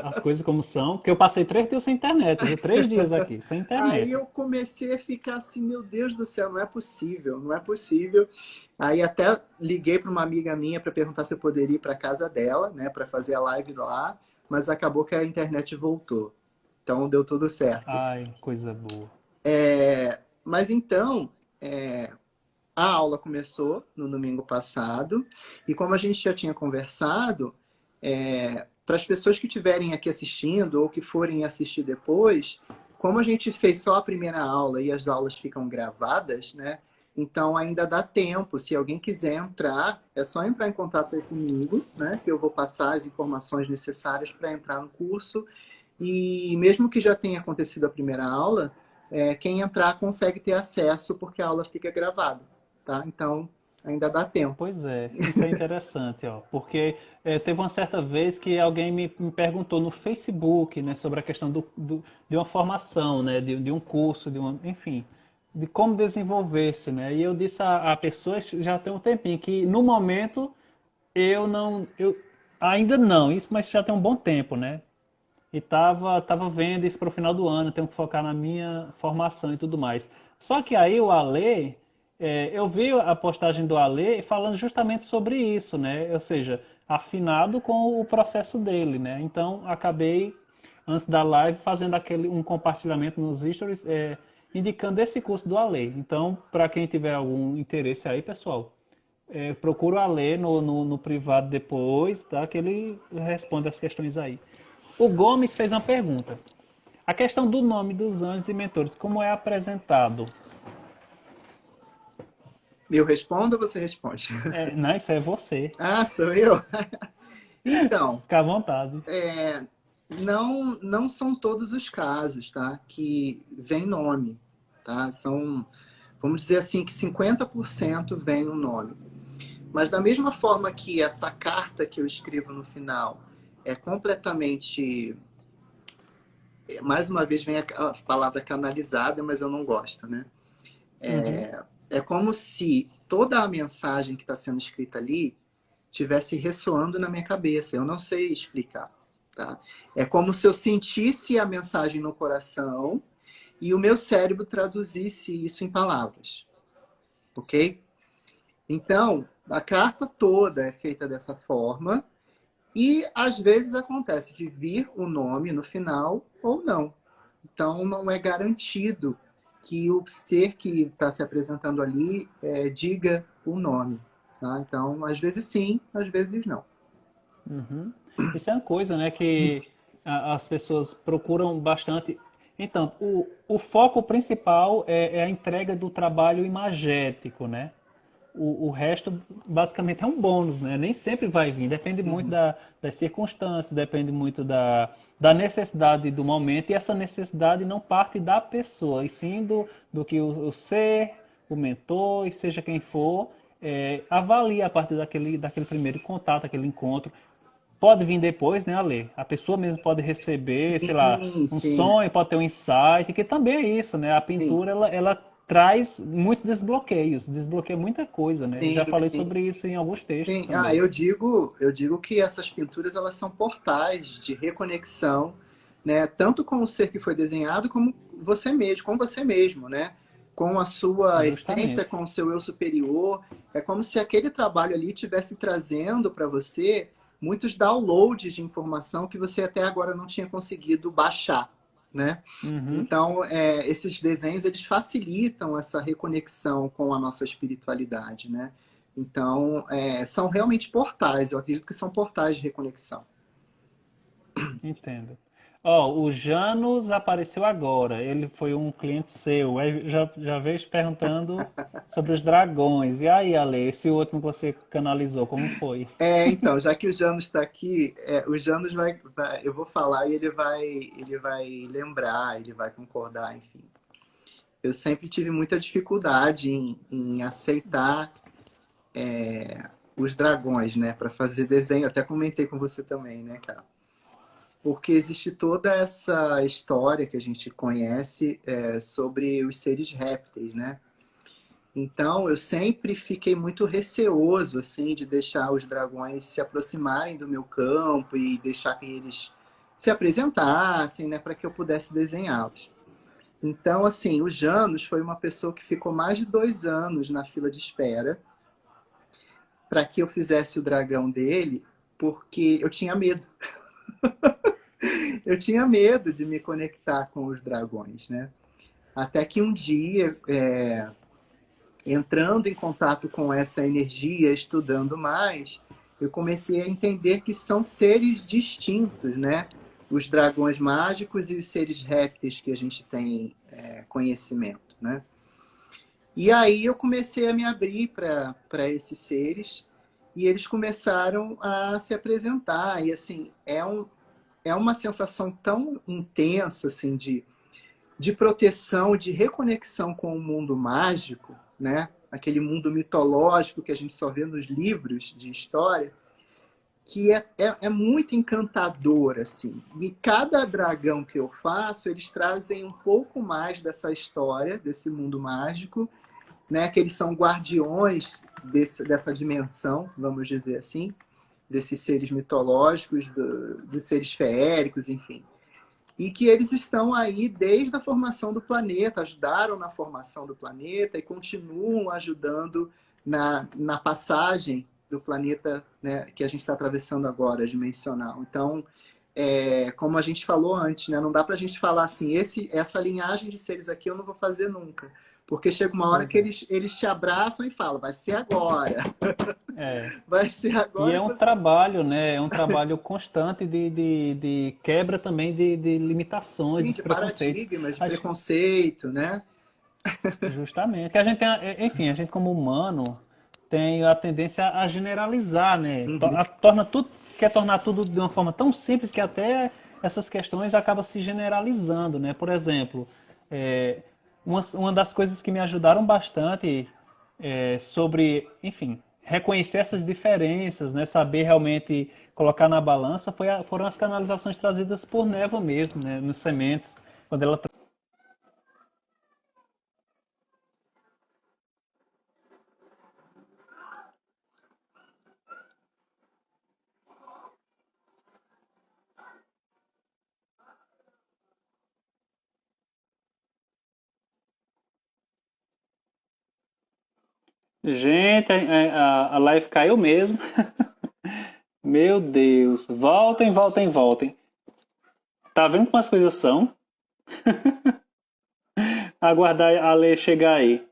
As coisas como são. Que eu passei 3 dias sem internet, viu? 3 dias aqui, sem Aí internet. eu comecei a ficar assim, meu Deus do céu, não é possível, não é possível. Aí até liguei para uma amiga minha para perguntar se eu poderia ir para casa dela, né, para fazer a live lá, mas acabou que a internet voltou. Então deu tudo certo. Ai, coisa boa. Mas então, a aula começou no domingo passado, e como a gente já tinha conversado, para as pessoas que estiverem aqui assistindo ou que forem assistir depois, como a gente fez só a primeira aula e as aulas ficam gravadas, né? Então ainda dá tempo. Se alguém quiser entrar, é só entrar em contato aí comigo, né? Que eu vou passar as informações necessárias para entrar no curso. E mesmo que já tenha acontecido a primeira aula, quem entrar consegue ter acesso porque a aula fica gravada, tá? Então ainda dá tempo. Pois é, isso é interessante, ó, porque teve uma certa vez que alguém me perguntou no Facebook, né, sobre a questão de uma formação, né, de um curso, enfim, de como desenvolver-se, né, e eu disse a pessoa já tem um tempinho que no momento eu ainda não, isso, mas já tem um bom tempo, né, e tava vendo isso para o final do ano, tenho que focar na minha formação e tudo mais. Só que aí o Ale, eu vi a postagem do Ale falando justamente sobre isso, né? Ou seja, afinado com o processo dele, né? Então acabei, antes da live, fazendo um compartilhamento nos stories, indicando esse curso do Ale. Então, para quem tiver algum interesse aí, pessoal, procura o Ale no privado depois, tá? Que ele responde as questões aí. O Gomes fez uma pergunta. A questão do nome dos anjos e mentores, como é apresentado? Eu respondo ou você responde? Não, isso é você. Ah, sou eu? Então, Fica à vontade. não são todos os casos, tá? Que vem nome, tá? Vamos dizer assim, que 50% vem o nome. Mas da mesma forma que essa carta que eu escrevo no final é completamente... Mais uma vez vem a palavra canalizada, mas eu não gosto, né? É como se toda a mensagem que está sendo escrita ali estivesse ressoando na minha cabeça. Eu não sei explicar, tá? É como se eu sentisse a mensagem no coração e o meu cérebro traduzisse isso em palavras, ok? Então, a carta toda é feita dessa forma e às vezes acontece de vir o nome no final ou não. Então, não é garantido que o ser que está se apresentando ali diga o nome. Tá? Então, às vezes sim, às vezes não. Uhum. Isso é uma coisa, né, que as pessoas procuram bastante. Então, o foco principal é a entrega do trabalho imagético, né? O resto basicamente é um bônus, né? Nem sempre vai vir, depende muito Uhum. das circunstâncias, depende muito da necessidade do momento, e essa necessidade não parte da pessoa, e sim do que o ser, o mentor, e seja quem for, avalia a partir daquele primeiro contato, aquele encontro. Pode vir depois, né, Ale? A pessoa mesmo pode receber, sei lá, Sim, um sim, sonho, pode ter um insight, que também é isso, né? A sim, pintura, ela traz muitos desbloqueios, desbloqueia muita coisa, né? sim, Já falei sim. sobre isso em alguns textos Sim. Ah, também. eu digo que essas pinturas elas são portais de reconexão, né? Tanto com o ser que foi desenhado, como você mesmo, com você mesmo, né? Com a sua essência, Justamente. com o seu eu superior. É como se aquele trabalho ali estivesse trazendo para você muitos downloads de informação que você até agora não tinha conseguido baixar, né? Uhum, Então, esses desenhos eles facilitam essa reconexão com a nossa espiritualidade, né? Então, são realmente portais. Eu acredito que são portais de reconexão. entendo. Ó, o Janus apareceu agora. Ele foi um cliente seu. Aí já veio te perguntando sobre os dragões. E aí, Ale, esse último que você canalizou, como foi? Então, já que o Janus está aqui, o Janus eu vou falar e ele vai lembrar, ele vai concordar, enfim. Eu sempre tive muita dificuldade em aceitar os dragões, né, para fazer desenho. Até comentei com você também, né, cara? Porque existe toda essa história que a gente conhece sobre os seres répteis, né? Então, eu sempre fiquei muito receoso, assim, de deixar os dragões se aproximarem do meu campo e deixar que eles se apresentassem, né, para que eu pudesse desenhá-los. Então, assim, o Janus foi uma pessoa que ficou mais de 2 anos na fila de espera para que eu fizesse o dragão dele, porque eu tinha medo. Eu tinha medo de me conectar com os dragões, né? Até que um dia, entrando em contato com essa energia, estudando mais, eu comecei a entender que são seres distintos, né? Os dragões mágicos e os seres répteis que a gente tem conhecimento, né? E aí eu comecei a me abrir para esses seres e eles começaram a se apresentar. E assim, é uma sensação tão intensa assim, de proteção, de reconexão com o mundo mágico, né? Aquele mundo mitológico que a gente só vê nos livros de história, que é muito encantador, assim. E cada dragão que eu faço, eles trazem um pouco mais dessa história, desse mundo mágico, né? Que eles são guardiões dessa dimensão, vamos dizer assim, desses seres mitológicos, dos seres feéricos, enfim. E que eles estão aí desde a formação do planeta, ajudaram na formação do planeta e continuam ajudando na passagem do planeta, né, que a gente está atravessando agora, dimensional. Então, como a gente falou antes, né, não dá para a gente falar assim, essa linhagem de seres aqui eu não vou fazer nunca. Porque chega uma hora Pois que é. eles te abraçam e falam, vai ser agora, É. vai ser E agora é que um você... trabalho, né? É um trabalho constante de quebra também de limitações, Sim, dos de preconceitos. paradigmas, de A gen- preconceito, né? Justamente. Que a gente tem, enfim, a gente como humano tem a tendência a generalizar, né? Uhum. Torna tudo, quer tornar tudo de uma forma tão simples que até essas questões acabam se generalizando, né? Por exemplo, é, uma das coisas que me ajudaram bastante sobre, enfim, reconhecer essas diferenças, né? Saber realmente colocar na balança foram as canalizações trazidas por Neva mesmo, né? Nos sementes, quando ela Gente, a live caiu mesmo. Meu Deus. Voltem, voltem, voltem. Tá vendo como as coisas são? Aguardar a Lê chegar aí.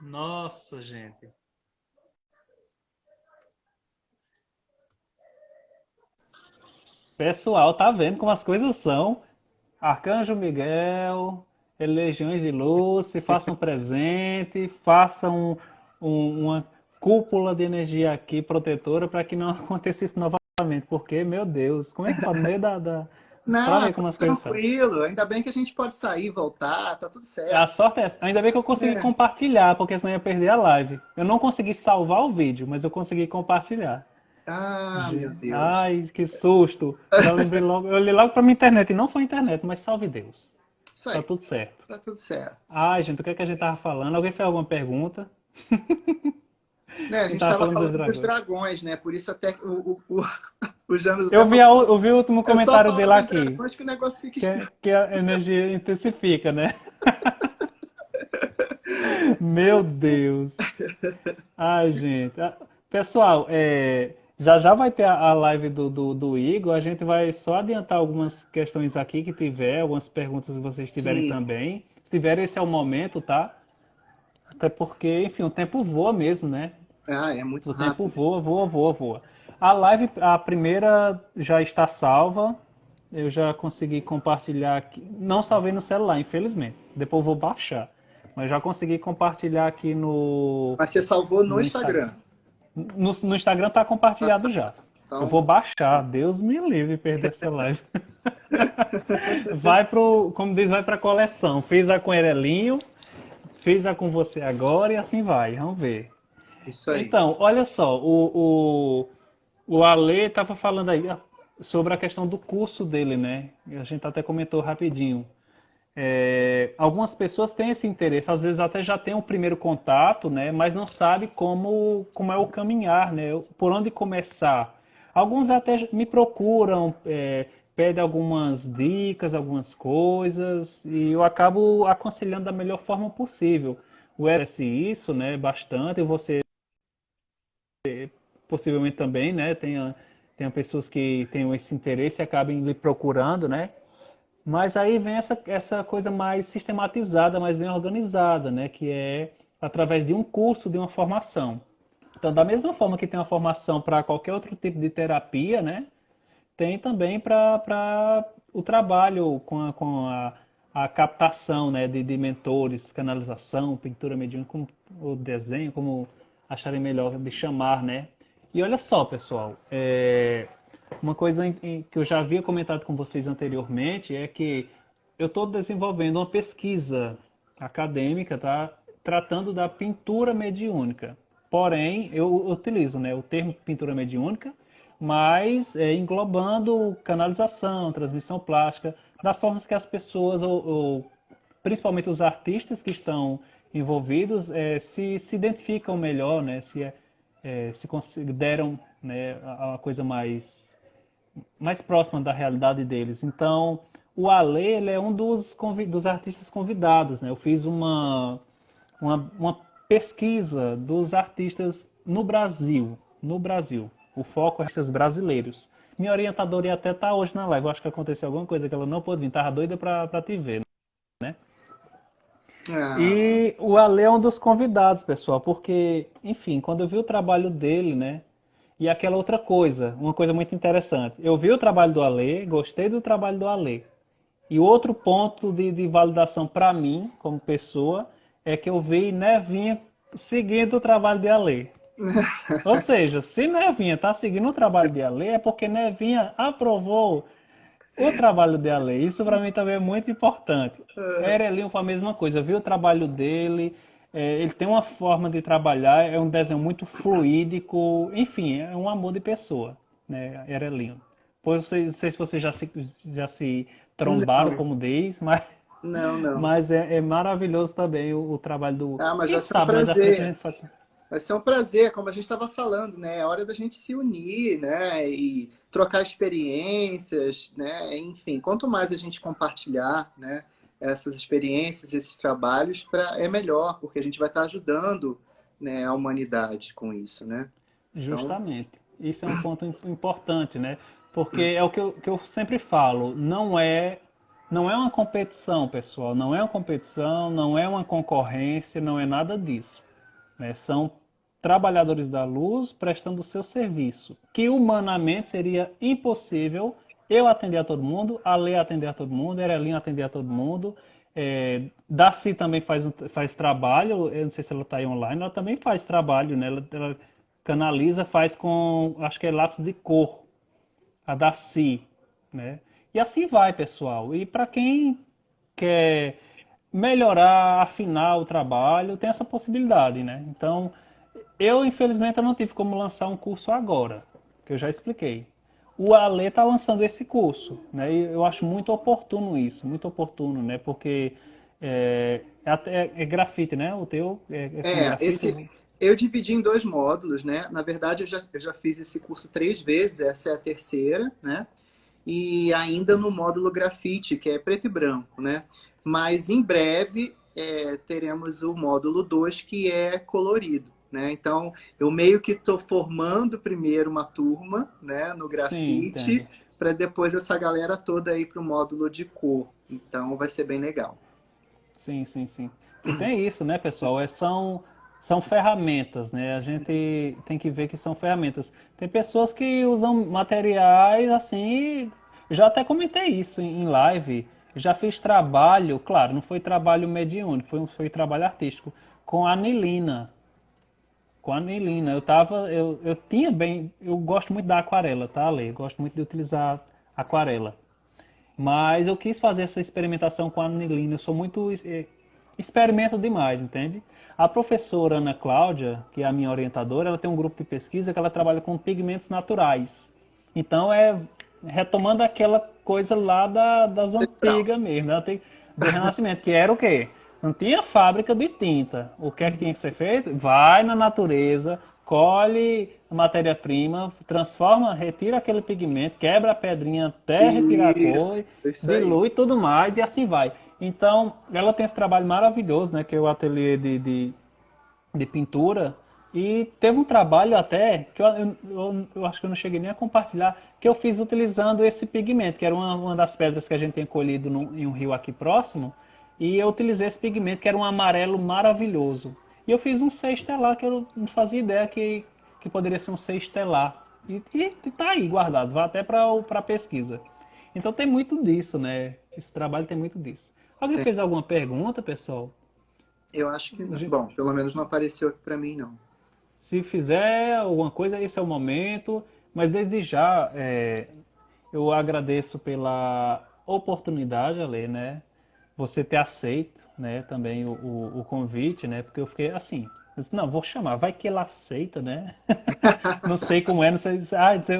Nossa, gente. Pessoal, tá vendo como as coisas são? Arcanjo Miguel, legiões de luz, se façam presente, façam uma cúpula de energia aqui protetora para que não aconteça isso novamente. Porque, meu Deus, como é que pode? No meio Pra Não, ver tá como as coisas são. tranquilo. Ainda bem que a gente pode sair, voltar, tá tudo A certo. sorte é essa. Ainda bem que eu consegui É. compartilhar, porque senão eu ia perder a live. Eu não consegui salvar o vídeo, mas eu consegui compartilhar. Ah, meu Deus. Ai, que susto. Já lembrei logo. Eu olhei logo pra minha internet. E não foi internet, mas salve Deus. Isso Tá aí, tudo certo. tá tudo certo. Ai, gente, o que é que a gente tava falando? Alguém fez alguma pergunta? Né, a A gente gente tava estava falando dos falando dos dragões. dragões, né? Por isso até que o Janos até Eu vi, falou, eu vi o último é só comentário falar dele dos aqui, dragões que o negócio fica que a energia intensifica, né? Meu Deus. Ai, gente. Pessoal, já já vai ter a live do Igor. A gente vai só adiantar algumas questões aqui que tiver, algumas perguntas que vocês tiverem sim. também. Se tiverem, esse é o momento, tá? Até porque, enfim, o tempo voa mesmo, né? Ah, é muito O tempo rápido. voa, voa, voa, voa. A live, a primeira já está salva. Eu já consegui compartilhar aqui. Não salvei no celular, infelizmente. Depois eu vou baixar. Mas já consegui compartilhar aqui Mas você salvou no no Instagram. Instagram. No Instagram tá compartilhado já. Eu Então, vou baixar. Deus me livre perder essa live. Vai pro, como diz, vai pra coleção. Fiz a com Erelinho, fiz a com você agora e assim vai. Vamos ver. isso aí. Então, olha só, o Ale estava falando aí sobre a questão do curso dele, né? A gente até comentou rapidinho. Algumas pessoas têm esse interesse, às vezes até já tem um primeiro contato, né? Mas não sabe como é o caminhar, né? Por onde começar. Alguns até me procuram, pedem algumas dicas, algumas coisas, e eu acabo aconselhando da melhor forma possível. O isso, né? Bastante, e você possivelmente também, né? Tenha pessoas que tenham esse interesse e acabem lhe procurando, né? Mas aí vem essa coisa mais sistematizada, mais bem organizada, né? Que é através de um curso, de uma formação. Então, da mesma forma que tem uma formação para qualquer outro tipo de terapia, né? Tem também para o trabalho a captação, né? De mentores, canalização, pintura mediúnica, o desenho, como acharem melhor de chamar, né? E olha só, pessoal, uma coisa que eu já havia comentado com vocês anteriormente é que eu estou desenvolvendo uma pesquisa acadêmica, tá? Tratando da pintura mediúnica. Porém, eu utilizo, né, o termo pintura mediúnica, mas englobando canalização, transmissão plástica, das formas que as pessoas, principalmente os artistas que estão envolvidos, se identificam melhor, né, se consideram, né, a coisa mais próxima da realidade deles. Então, o Ale ele é um dos artistas convidados. Né? Eu fiz uma pesquisa dos artistas no Brasil. No Brasil. O foco é artistas brasileiros. Minha orientadora ia até estar hoje na live. Eu acho que aconteceu alguma coisa que ela não pôde vir. Estava doida para te ver. Né? Ah, E o Ale é um dos convidados, pessoal, porque, enfim, quando eu vi o trabalho dele, né? E aquela outra coisa, uma coisa muito interessante. Eu vi o trabalho do Ale, gostei do trabalho do Ale. E outro ponto de validação para mim, como pessoa, é que eu vi Nevinha seguindo o trabalho de Ale. Ou seja, se Nevinha está seguindo o trabalho de Ale, é porque Nevinha aprovou o trabalho de Ale. Isso para mim também é muito importante. Erelinho foi a mesma coisa, eu vi o trabalho dele, ele tem uma forma de trabalhar, é um desenho muito fluídico, enfim, é um amor de pessoa, né, Erelinho. Pois não sei se vocês já se trombaram, não, como diz, mas, não, não. mas é maravilhoso também o trabalho do. Ah, mas Quem vai ser um sabe mais à frente a prazer. gente faz. Vai ser um prazer, como a gente estava falando, né? É hora da gente se unir, né? E trocar experiências, né? Enfim, quanto mais a gente compartilhar, né? Essas experiências, esses trabalhos, é melhor, porque a gente vai estar ajudando, né, a humanidade com isso, né? Então, Justamente. Isso é um ponto importante, né? Porque é o que eu sempre falo, não é uma competição, pessoal, não é uma competição, não é uma concorrência, não é nada disso, né? São trabalhadores da luz prestando o seu serviço, que humanamente seria impossível eu atender a todo mundo, a Lê atender a todo mundo, a Erelina atender a todo mundo, Darcy também faz trabalho, eu não sei se ela está aí online, ela também faz trabalho, né? Ela canaliza, faz com, acho que é lápis de cor, a Darcy, né? E assim vai, pessoal. E para quem quer melhorar, afinar o trabalho, tem essa possibilidade, né? Então, eu infelizmente eu não tive como lançar um curso agora, que eu já expliquei. O Ale está lançando esse curso, né? E eu acho muito oportuno isso, muito oportuno, né? Porque é grafite, né? O teu é com grafite. eu dividi em dois módulos, né? Na verdade, eu já fiz esse curso 3 vezes, essa é a terceira, né? E ainda no módulo grafite, que é preto e branco, né? Mas em breve teremos o módulo 2 que é colorido, né? Então, eu meio que estou formando primeiro uma turma, né, no Sim, grafite, entendo. para depois essa galera toda ir para o módulo de cor. Então, vai ser bem legal. Sim, sim, sim. E tem isso, né, pessoal? São ferramentas, né? A gente tem que ver que são ferramentas. Tem pessoas que usam materiais assim. Já até comentei isso em live. Já fiz trabalho, claro, não foi trabalho mediúnico, foi trabalho artístico, com anilina. Com anilina. Eu tinha bem. Eu gosto muito da aquarela, tá, Ale? Eu gosto muito de utilizar aquarela. Mas eu quis fazer essa experimentação com a anilina. Eu sou muito. Experimento demais, entende? A professora Ana Cláudia, que é a minha orientadora, ela tem um grupo de pesquisa que ela trabalha com pigmentos naturais. Então é retomando aquela coisa lá das Legal. antigas mesmo, né? Do Renascimento, que era o quê? Não tinha fábrica de tinta. O que é que tinha que ser feito? Vai na natureza, colhe a matéria-prima, transforma, retira aquele pigmento, quebra a pedrinha até retirar a cor, Isso aí. dilui e tudo mais, e assim vai. Então, ela tem esse trabalho maravilhoso, né? Que é o ateliê de pintura. E teve um trabalho até, que eu acho que eu não cheguei nem a compartilhar, que eu fiz utilizando esse pigmento, que era uma das pedras que a gente tem colhido em um rio aqui próximo. E eu utilizei esse pigmento, que era um amarelo maravilhoso. E eu fiz um C estelar, que eu não fazia ideia que poderia ser um C estelar. E tá aí guardado, vai até para pesquisa. Então tem muito disso, né? Esse trabalho tem muito disso. Alguém Tem. fez alguma pergunta, pessoal? Eu acho que, A gente- bom, pelo menos não apareceu aqui para mim, não. Se fizer alguma coisa, esse é o momento. Mas desde já, eu agradeço pela oportunidade, Ale, né? Você ter aceito, né? Também o convite, né? Porque eu fiquei assim, eu disse, não, vou chamar, vai que ela aceita, né? Não sei como é, não sei,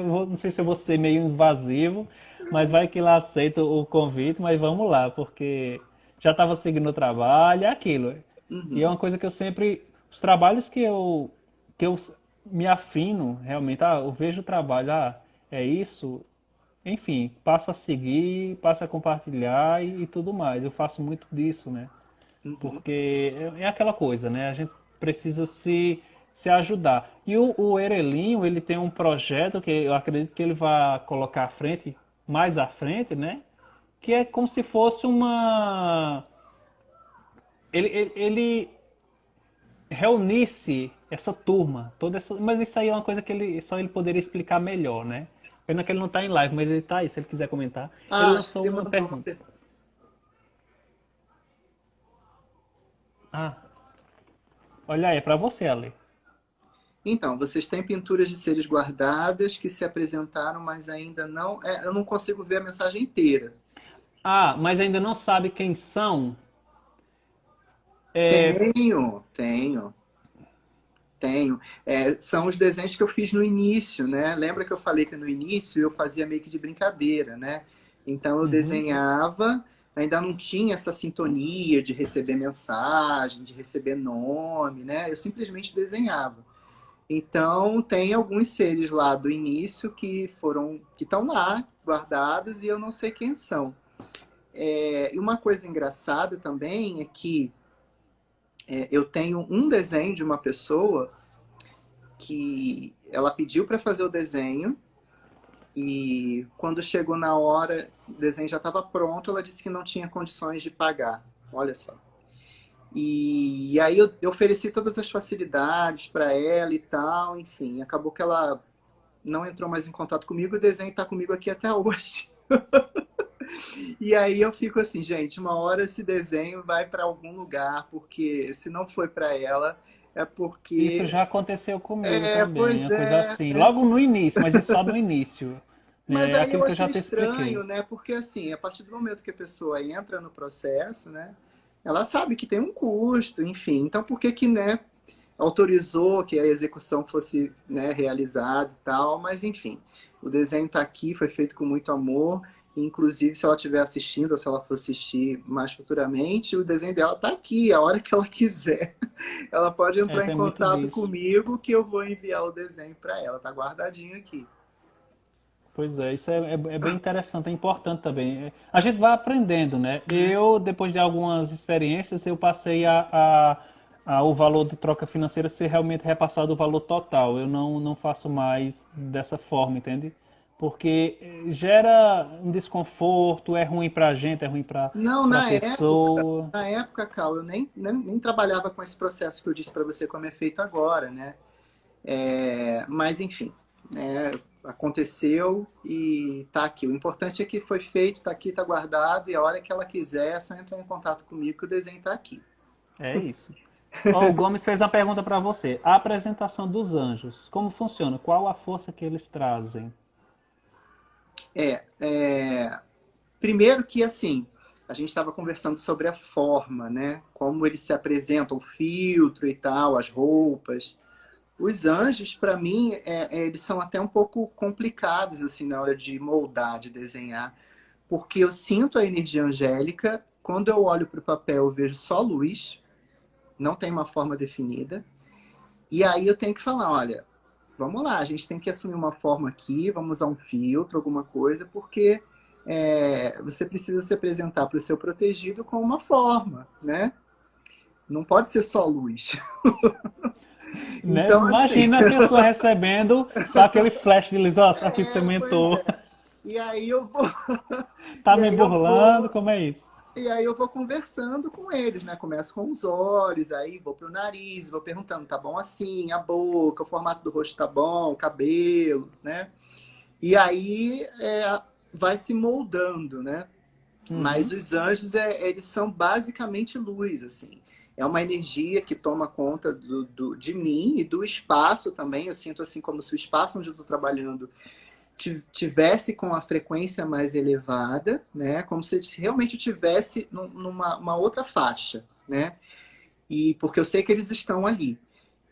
não sei se eu vou ser meio invasivo, mas vai que ela aceita o convite, mas vamos lá, porque já estava seguindo o trabalho, é aquilo. E é Uhum. uma coisa que eu sempre, os trabalhos que eu me afino, realmente, eu vejo o trabalho, é isso, enfim, passo a seguir, passo a compartilhar e tudo mais. Eu faço muito disso, né? Uhum. Porque é aquela coisa, né? A gente precisa se ajudar. E o Erelinho, ele tem um projeto que eu acredito que ele vai colocar à frente, mais à frente, né? Que é como se fosse uma. Ele reunisse essa turma, toda essa. Mas isso aí é uma coisa que só ele poderia explicar melhor, né? Pena que ele não está em live, mas ele está aí, se ele quiser comentar. Ele Ah, acho que lançou ele uma mandou uma pergunta. pergunta. Ah, olha aí, é para você, Ale. Então, vocês têm pinturas de seres guardadas que se apresentaram, mas ainda não. Eu não consigo ver a mensagem inteira. Ah, mas ainda não sabe quem são? Tenho, tenho, tenho. São os desenhos que eu fiz no início, né? Lembra que eu falei que no início eu fazia meio que de brincadeira, né? Então eu Uhum. desenhava, ainda não tinha essa sintonia de receber mensagem, de receber nome, né? Eu simplesmente desenhava. Então, tem alguns seres lá do início que estão lá guardados e eu não sei quem são. E uma coisa engraçada também é que eu tenho um desenho de uma pessoa que ela pediu para fazer o desenho e quando chegou na hora, o desenho já estava pronto, ela disse que não tinha condições de pagar. Olha só. E aí eu ofereci todas as facilidades para ela e tal, enfim, acabou que ela não entrou mais em contato comigo, o desenho está comigo aqui até hoje. E aí eu fico assim, gente, uma hora esse desenho vai para algum lugar, porque se não foi para ela, é Isso porque já aconteceu comigo também, pois uma coisa é. assim, logo no início, mas é só no início. Mas É aí eu aquilo que eu já achei te estranho, expliquei. né? Porque assim, a partir do momento que a pessoa entra no processo, né? Ela sabe que tem um custo, enfim. Então por que que, né, autorizou que a execução fosse, né, realizada e tal? Mas enfim, o desenho está aqui, foi feito com muito amor. Inclusive, se ela estiver assistindo, ou se ela for assistir mais futuramente, o desenho dela está aqui, a hora que ela quiser. Ela pode É, entrar em tem muito contato disso. comigo que eu vou enviar o desenho para ela. Tá guardadinho aqui. Pois é, isso é bem interessante, é importante também. A gente vai aprendendo, né? Eu, depois de algumas experiências, eu passei o valor de troca financeira ser realmente repassado o valor total. Eu não faço mais dessa forma, entende? Porque gera um desconforto, é ruim pra gente, é ruim Não, pra pessoa. na época, Cal, eu nem trabalhava com esse processo que eu disse para você como é feito agora, né? Mas, enfim, né, aconteceu e tá aqui. O importante é que foi feito, tá aqui, tá guardado, e a hora que ela quiser, é só entrar em contato comigo que o desenho tá aqui. É isso. Ó, o Gomes fez uma pergunta pra você. A apresentação dos anjos, como funciona? Qual a força que eles trazem? É, é, primeiro que, assim, a gente estava conversando sobre a forma, né? Como eles se apresentam, o filtro e tal, as roupas. Os anjos, para mim, eles são até um pouco complicados assim na hora de moldar, de desenhar, porque eu sinto a energia angélica. Quando eu olho para o papel, eu vejo só luz, não tem uma forma definida. E aí eu tenho que falar, olha, vamos lá, a gente tem que assumir uma forma aqui, vamos usar um filtro, alguma coisa, porque você precisa se apresentar para o seu protegido com uma forma, né? Não pode ser só luz. Né? Então, assim, Imagina a pessoa recebendo só aquele flash de luz, ó, aqui você pois mentou, é. E aí eu vou, tá e me aí eu burlando, vou, como é isso? e aí eu vou conversando com eles, né? Começo com os olhos, aí vou pro nariz, vou perguntando, tá bom assim, a boca, o formato do rosto tá bom, o cabelo, né? E aí vai se moldando, né? Mas Uhum. os anjos, eles são basicamente luz, assim. É uma energia que toma conta de mim e do espaço também. Eu sinto assim como se o espaço onde eu estou trabalhando tivesse com a frequência mais elevada, né? Como se realmente tivesse numa uma outra faixa, né? E porque eu sei que eles estão ali.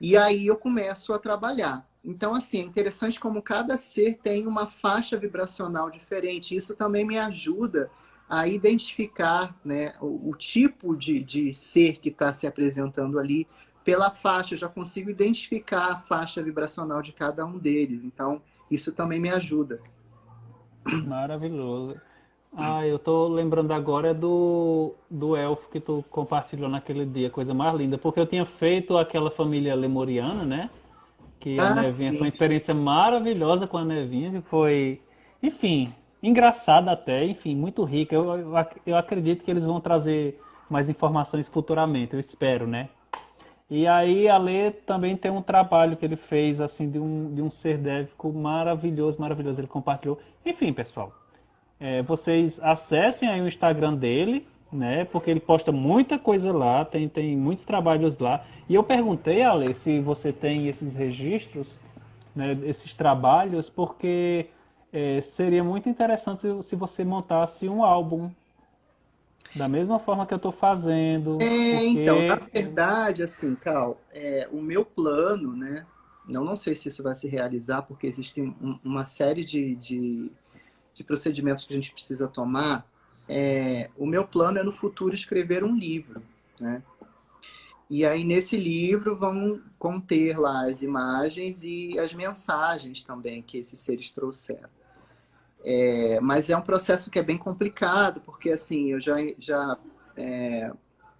E aí eu começo a trabalhar. Então, assim, é interessante como cada ser tem uma faixa vibracional diferente. Isso também me ajuda a identificar, né, o tipo de ser que está se apresentando ali pela faixa. Eu já consigo identificar a faixa vibracional de cada um deles. Então, isso também me ajuda. Maravilhoso. Ah, eu tô lembrando agora do elfo que tu compartilhou naquele dia, coisa mais linda, porque eu tinha feito aquela família lemuriana, né? Que a Ah, Nevinha foi uma sim. experiência maravilhosa com a Nevinha, que foi, enfim, engraçada até, enfim, muito rica. Eu acredito que eles vão trazer mais informações futuramente, eu espero, né? E aí a Lê também tem um trabalho que ele fez, assim, de um ser dévico maravilhoso, maravilhoso. Ele compartilhou. Enfim, pessoal, vocês acessem aí o Instagram dele, né? Porque ele posta muita coisa lá, tem muitos trabalhos lá. E eu perguntei, Ale, se você tem esses registros, né, esses trabalhos, porque seria muito interessante se você montasse um álbum da mesma forma que eu estou fazendo, Então, na porque verdade, assim, Cal, o meu plano, né? Eu não sei se isso vai se realizar, porque existe uma série de procedimentos que a gente precisa tomar. o meu plano é no futuro escrever um livro, né? E aí nesse livro vão conter lá as imagens e as mensagens também que esses seres trouxeram. Mas é um processo que é bem complicado, porque assim, eu já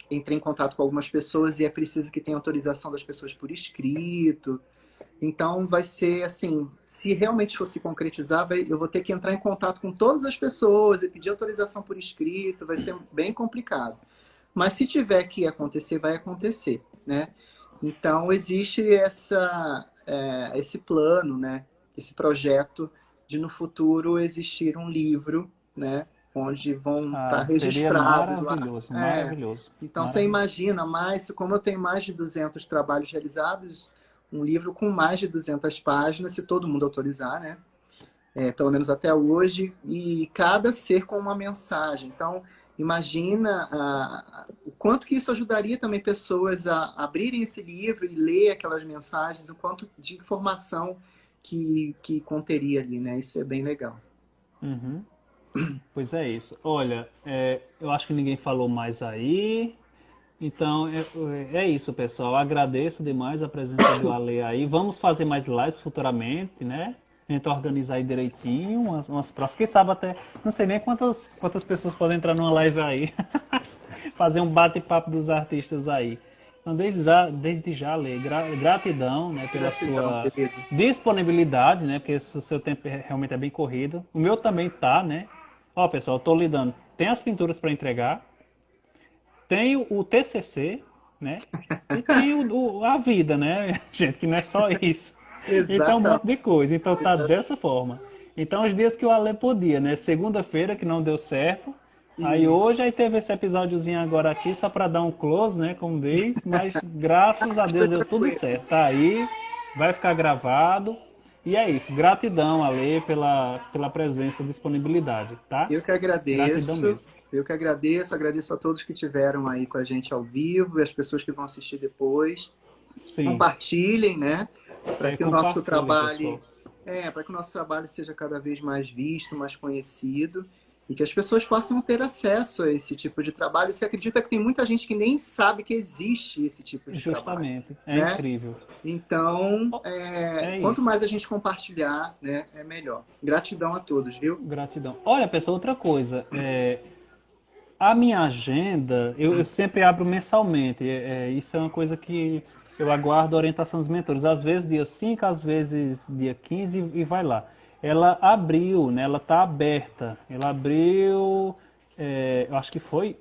entrei em contato com algumas pessoas e é preciso que tenha autorização das pessoas por escrito. Então vai ser assim, se realmente fosse concretizar, eu vou ter que entrar em contato com todas as pessoas e pedir autorização por escrito, vai ser bem complicado. Mas se tiver que acontecer, vai acontecer, né? Então existe esse plano, né? Esse projeto de no futuro existir um livro, né? Onde vão estar Ah, seria registrados lá. maravilhoso, maravilhoso, Então você maravilhoso. imagina como eu tenho mais de 200 trabalhos realizados, um livro com mais de 200 páginas, se todo mundo autorizar, né? Pelo menos até hoje, e cada ser com uma mensagem. Então, imagina o quanto que isso ajudaria também pessoas a abrirem esse livro e ler aquelas mensagens, o quanto de informação que conteria ali, né? Isso é bem legal. Uhum. Pois é isso. Olha, eu acho que ninguém falou mais aí. Então é isso, pessoal. Agradeço demais a presença do Ale aí. Vamos fazer mais lives futuramente, né? A gente organizar aí direitinho, umas próximas. Quem sabe até. Não sei nem quantas pessoas podem entrar numa live aí. Fazer um bate-papo dos artistas aí. Então, desde já, Ale, gratidão, né, pela Gratidão, sua querido. disponibilidade, né? Porque o seu tempo realmente é bem corrido. O meu também tá, né? Ó, pessoal, eu tô lidando. Tem as pinturas para entregar, tem o TCC, né? E tem a vida, né, gente? Que não é só isso. Então, um monte Exatamente. de coisa. Então, tá dessa forma. Então, os dias que o Ale podia, né? Segunda-feira, que não deu certo. Aí Isso. hoje aí teve esse episódiozinho agora aqui, só para dar um close, né? Como diz. Mas graças a Foi Deus deu tudo tranquilo. certo. Tá aí, vai ficar gravado. E é isso. Gratidão, Ale, pela presença e disponibilidade, tá? Eu que Gratidão agradeço. mesmo. Eu que agradeço. Agradeço a todos que tiveram aí com a gente ao vivo e as pessoas que vão assistir depois. Sim. Compartilhem, né? Para que o nosso Compartilhem, trabalho, pessoal. para que o nosso trabalho seja cada vez mais visto, mais conhecido e que as pessoas possam ter acesso a esse tipo de trabalho. Você acredita que tem muita gente que nem sabe que existe esse tipo de trabalho, Justamente. É né? incrível. Então, Oh, é quanto isso. mais a gente compartilhar, né, é melhor. Gratidão a todos, viu? Gratidão. Olha, pessoal, outra coisa. A minha agenda, eu sempre abro mensalmente. Isso é uma coisa que eu aguardo a orientação dos mentores. Às vezes dia 5, às vezes dia 15 e vai lá. Ela abriu, né? Ela está aberta. Ela abriu, eu acho que foi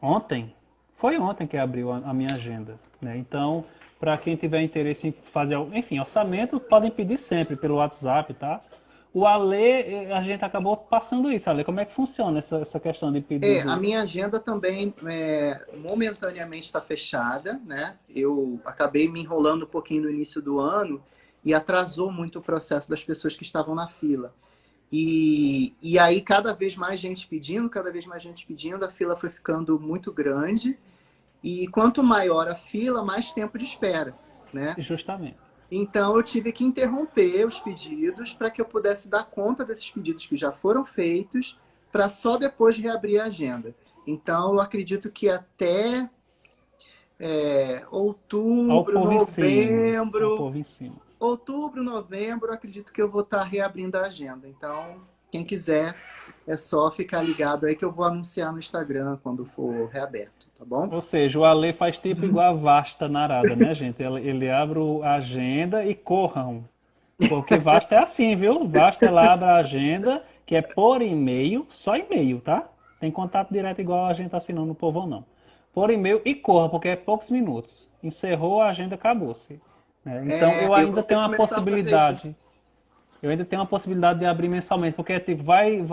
ontem. Foi ontem que abriu a minha agenda, né? Então, para quem tiver interesse em fazer, enfim, orçamento, podem pedir sempre pelo WhatsApp, tá? O Ale, a gente acabou passando isso, Ale. Como é que funciona essa questão de A pedido? minha agenda também momentaneamente está fechada, né? Eu acabei me enrolando um pouquinho no início do ano e atrasou muito o processo das pessoas que estavam na fila. E aí, cada vez mais gente pedindo, cada vez mais gente pedindo, a fila foi ficando muito grande. E quanto maior a fila, mais tempo de espera, né? Justamente. Então, eu tive que interromper os pedidos para que eu pudesse dar conta desses pedidos que já foram feitos, para só depois reabrir a agenda. Então, eu acredito que até Ao outubro, povo em cima. Ao novembro, povo em cima. outubro, novembro, acredito que eu vou estar reabrindo a agenda. Então, quem quiser, é só ficar ligado aí que eu vou anunciar no Instagram quando for reaberto, tá bom? Ou seja, o Ale faz tipo igual a Vasta Narada, né, gente? Ele abre a agenda e corram. Porque Vasta é assim, viu? Vasta ela abre a agenda, que é por e-mail, só e-mail, tá? Tem contato direto igual a gente assinando no Povão, não. Por e-mail e corra, porque é poucos minutos. Encerrou a agenda, acabou-se. Né? Então eu Eu ainda vou ter tenho que uma começar a fazer isso. possibilidade. Eu ainda tenho uma possibilidade de abrir mensalmente, porque tipo, vai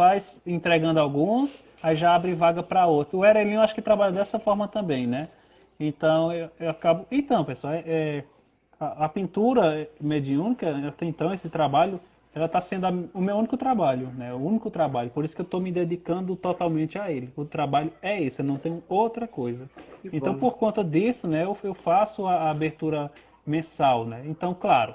entregando alguns, aí já abre vaga para outros. O Erelinho acho que trabalha dessa forma também, né? Então eu acabo. Então, pessoal, a pintura mediúnica, até então, esse trabalho, ela está sendo o meu único trabalho, né? O único trabalho. Por isso que eu estou me dedicando totalmente a ele. O trabalho é esse, eu não tenho outra coisa. Que Então, bom. por conta disso, né, eu faço a abertura mensal, né? Então, claro.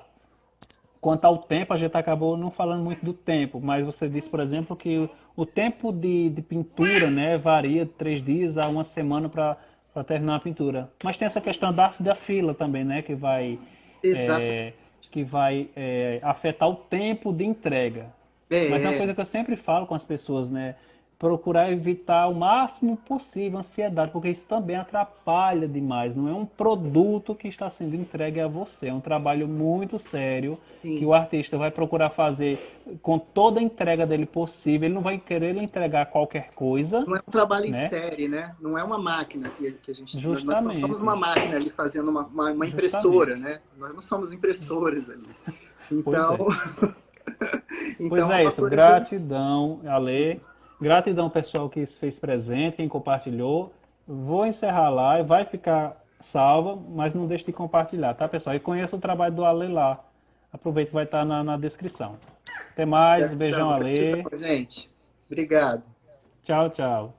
Quanto ao tempo, a gente acabou não falando muito do tempo, mas você disse, por exemplo, que O tempo de pintura, né, varia de 3 dias a uma semana para terminar a pintura. Mas tem essa questão da fila também, né, Exatamente. é, que vai afetar o tempo de entrega. Mas é uma É, coisa que eu sempre falo com as pessoas, né? Procurar evitar o máximo possível a ansiedade, porque isso também atrapalha demais. Não é um produto que está sendo entregue a você, é um trabalho muito sério que o sim. artista vai procurar fazer com toda a entrega dele possível. Ele não vai querer entregar qualquer coisa, Não é um trabalho em né? série, né? Não é uma máquina que a gente. Nós só somos Justamente, uma máquina ali fazendo uma impressora, justamente. né? Nós não somos impressoras ali. Pois Então, é. Pois então é é uma isso. coisa. Gratidão, Ale. Gratidão, pessoal, que se fez presente, quem compartilhou. Vou encerrar lá e vai ficar salva, mas não deixe de compartilhar, tá, pessoal? E conheça o trabalho do Ale lá. Aproveita que vai estar na descrição. Até mais, beijão, Gratidão, Ale. gente. Obrigado. Tchau, tchau.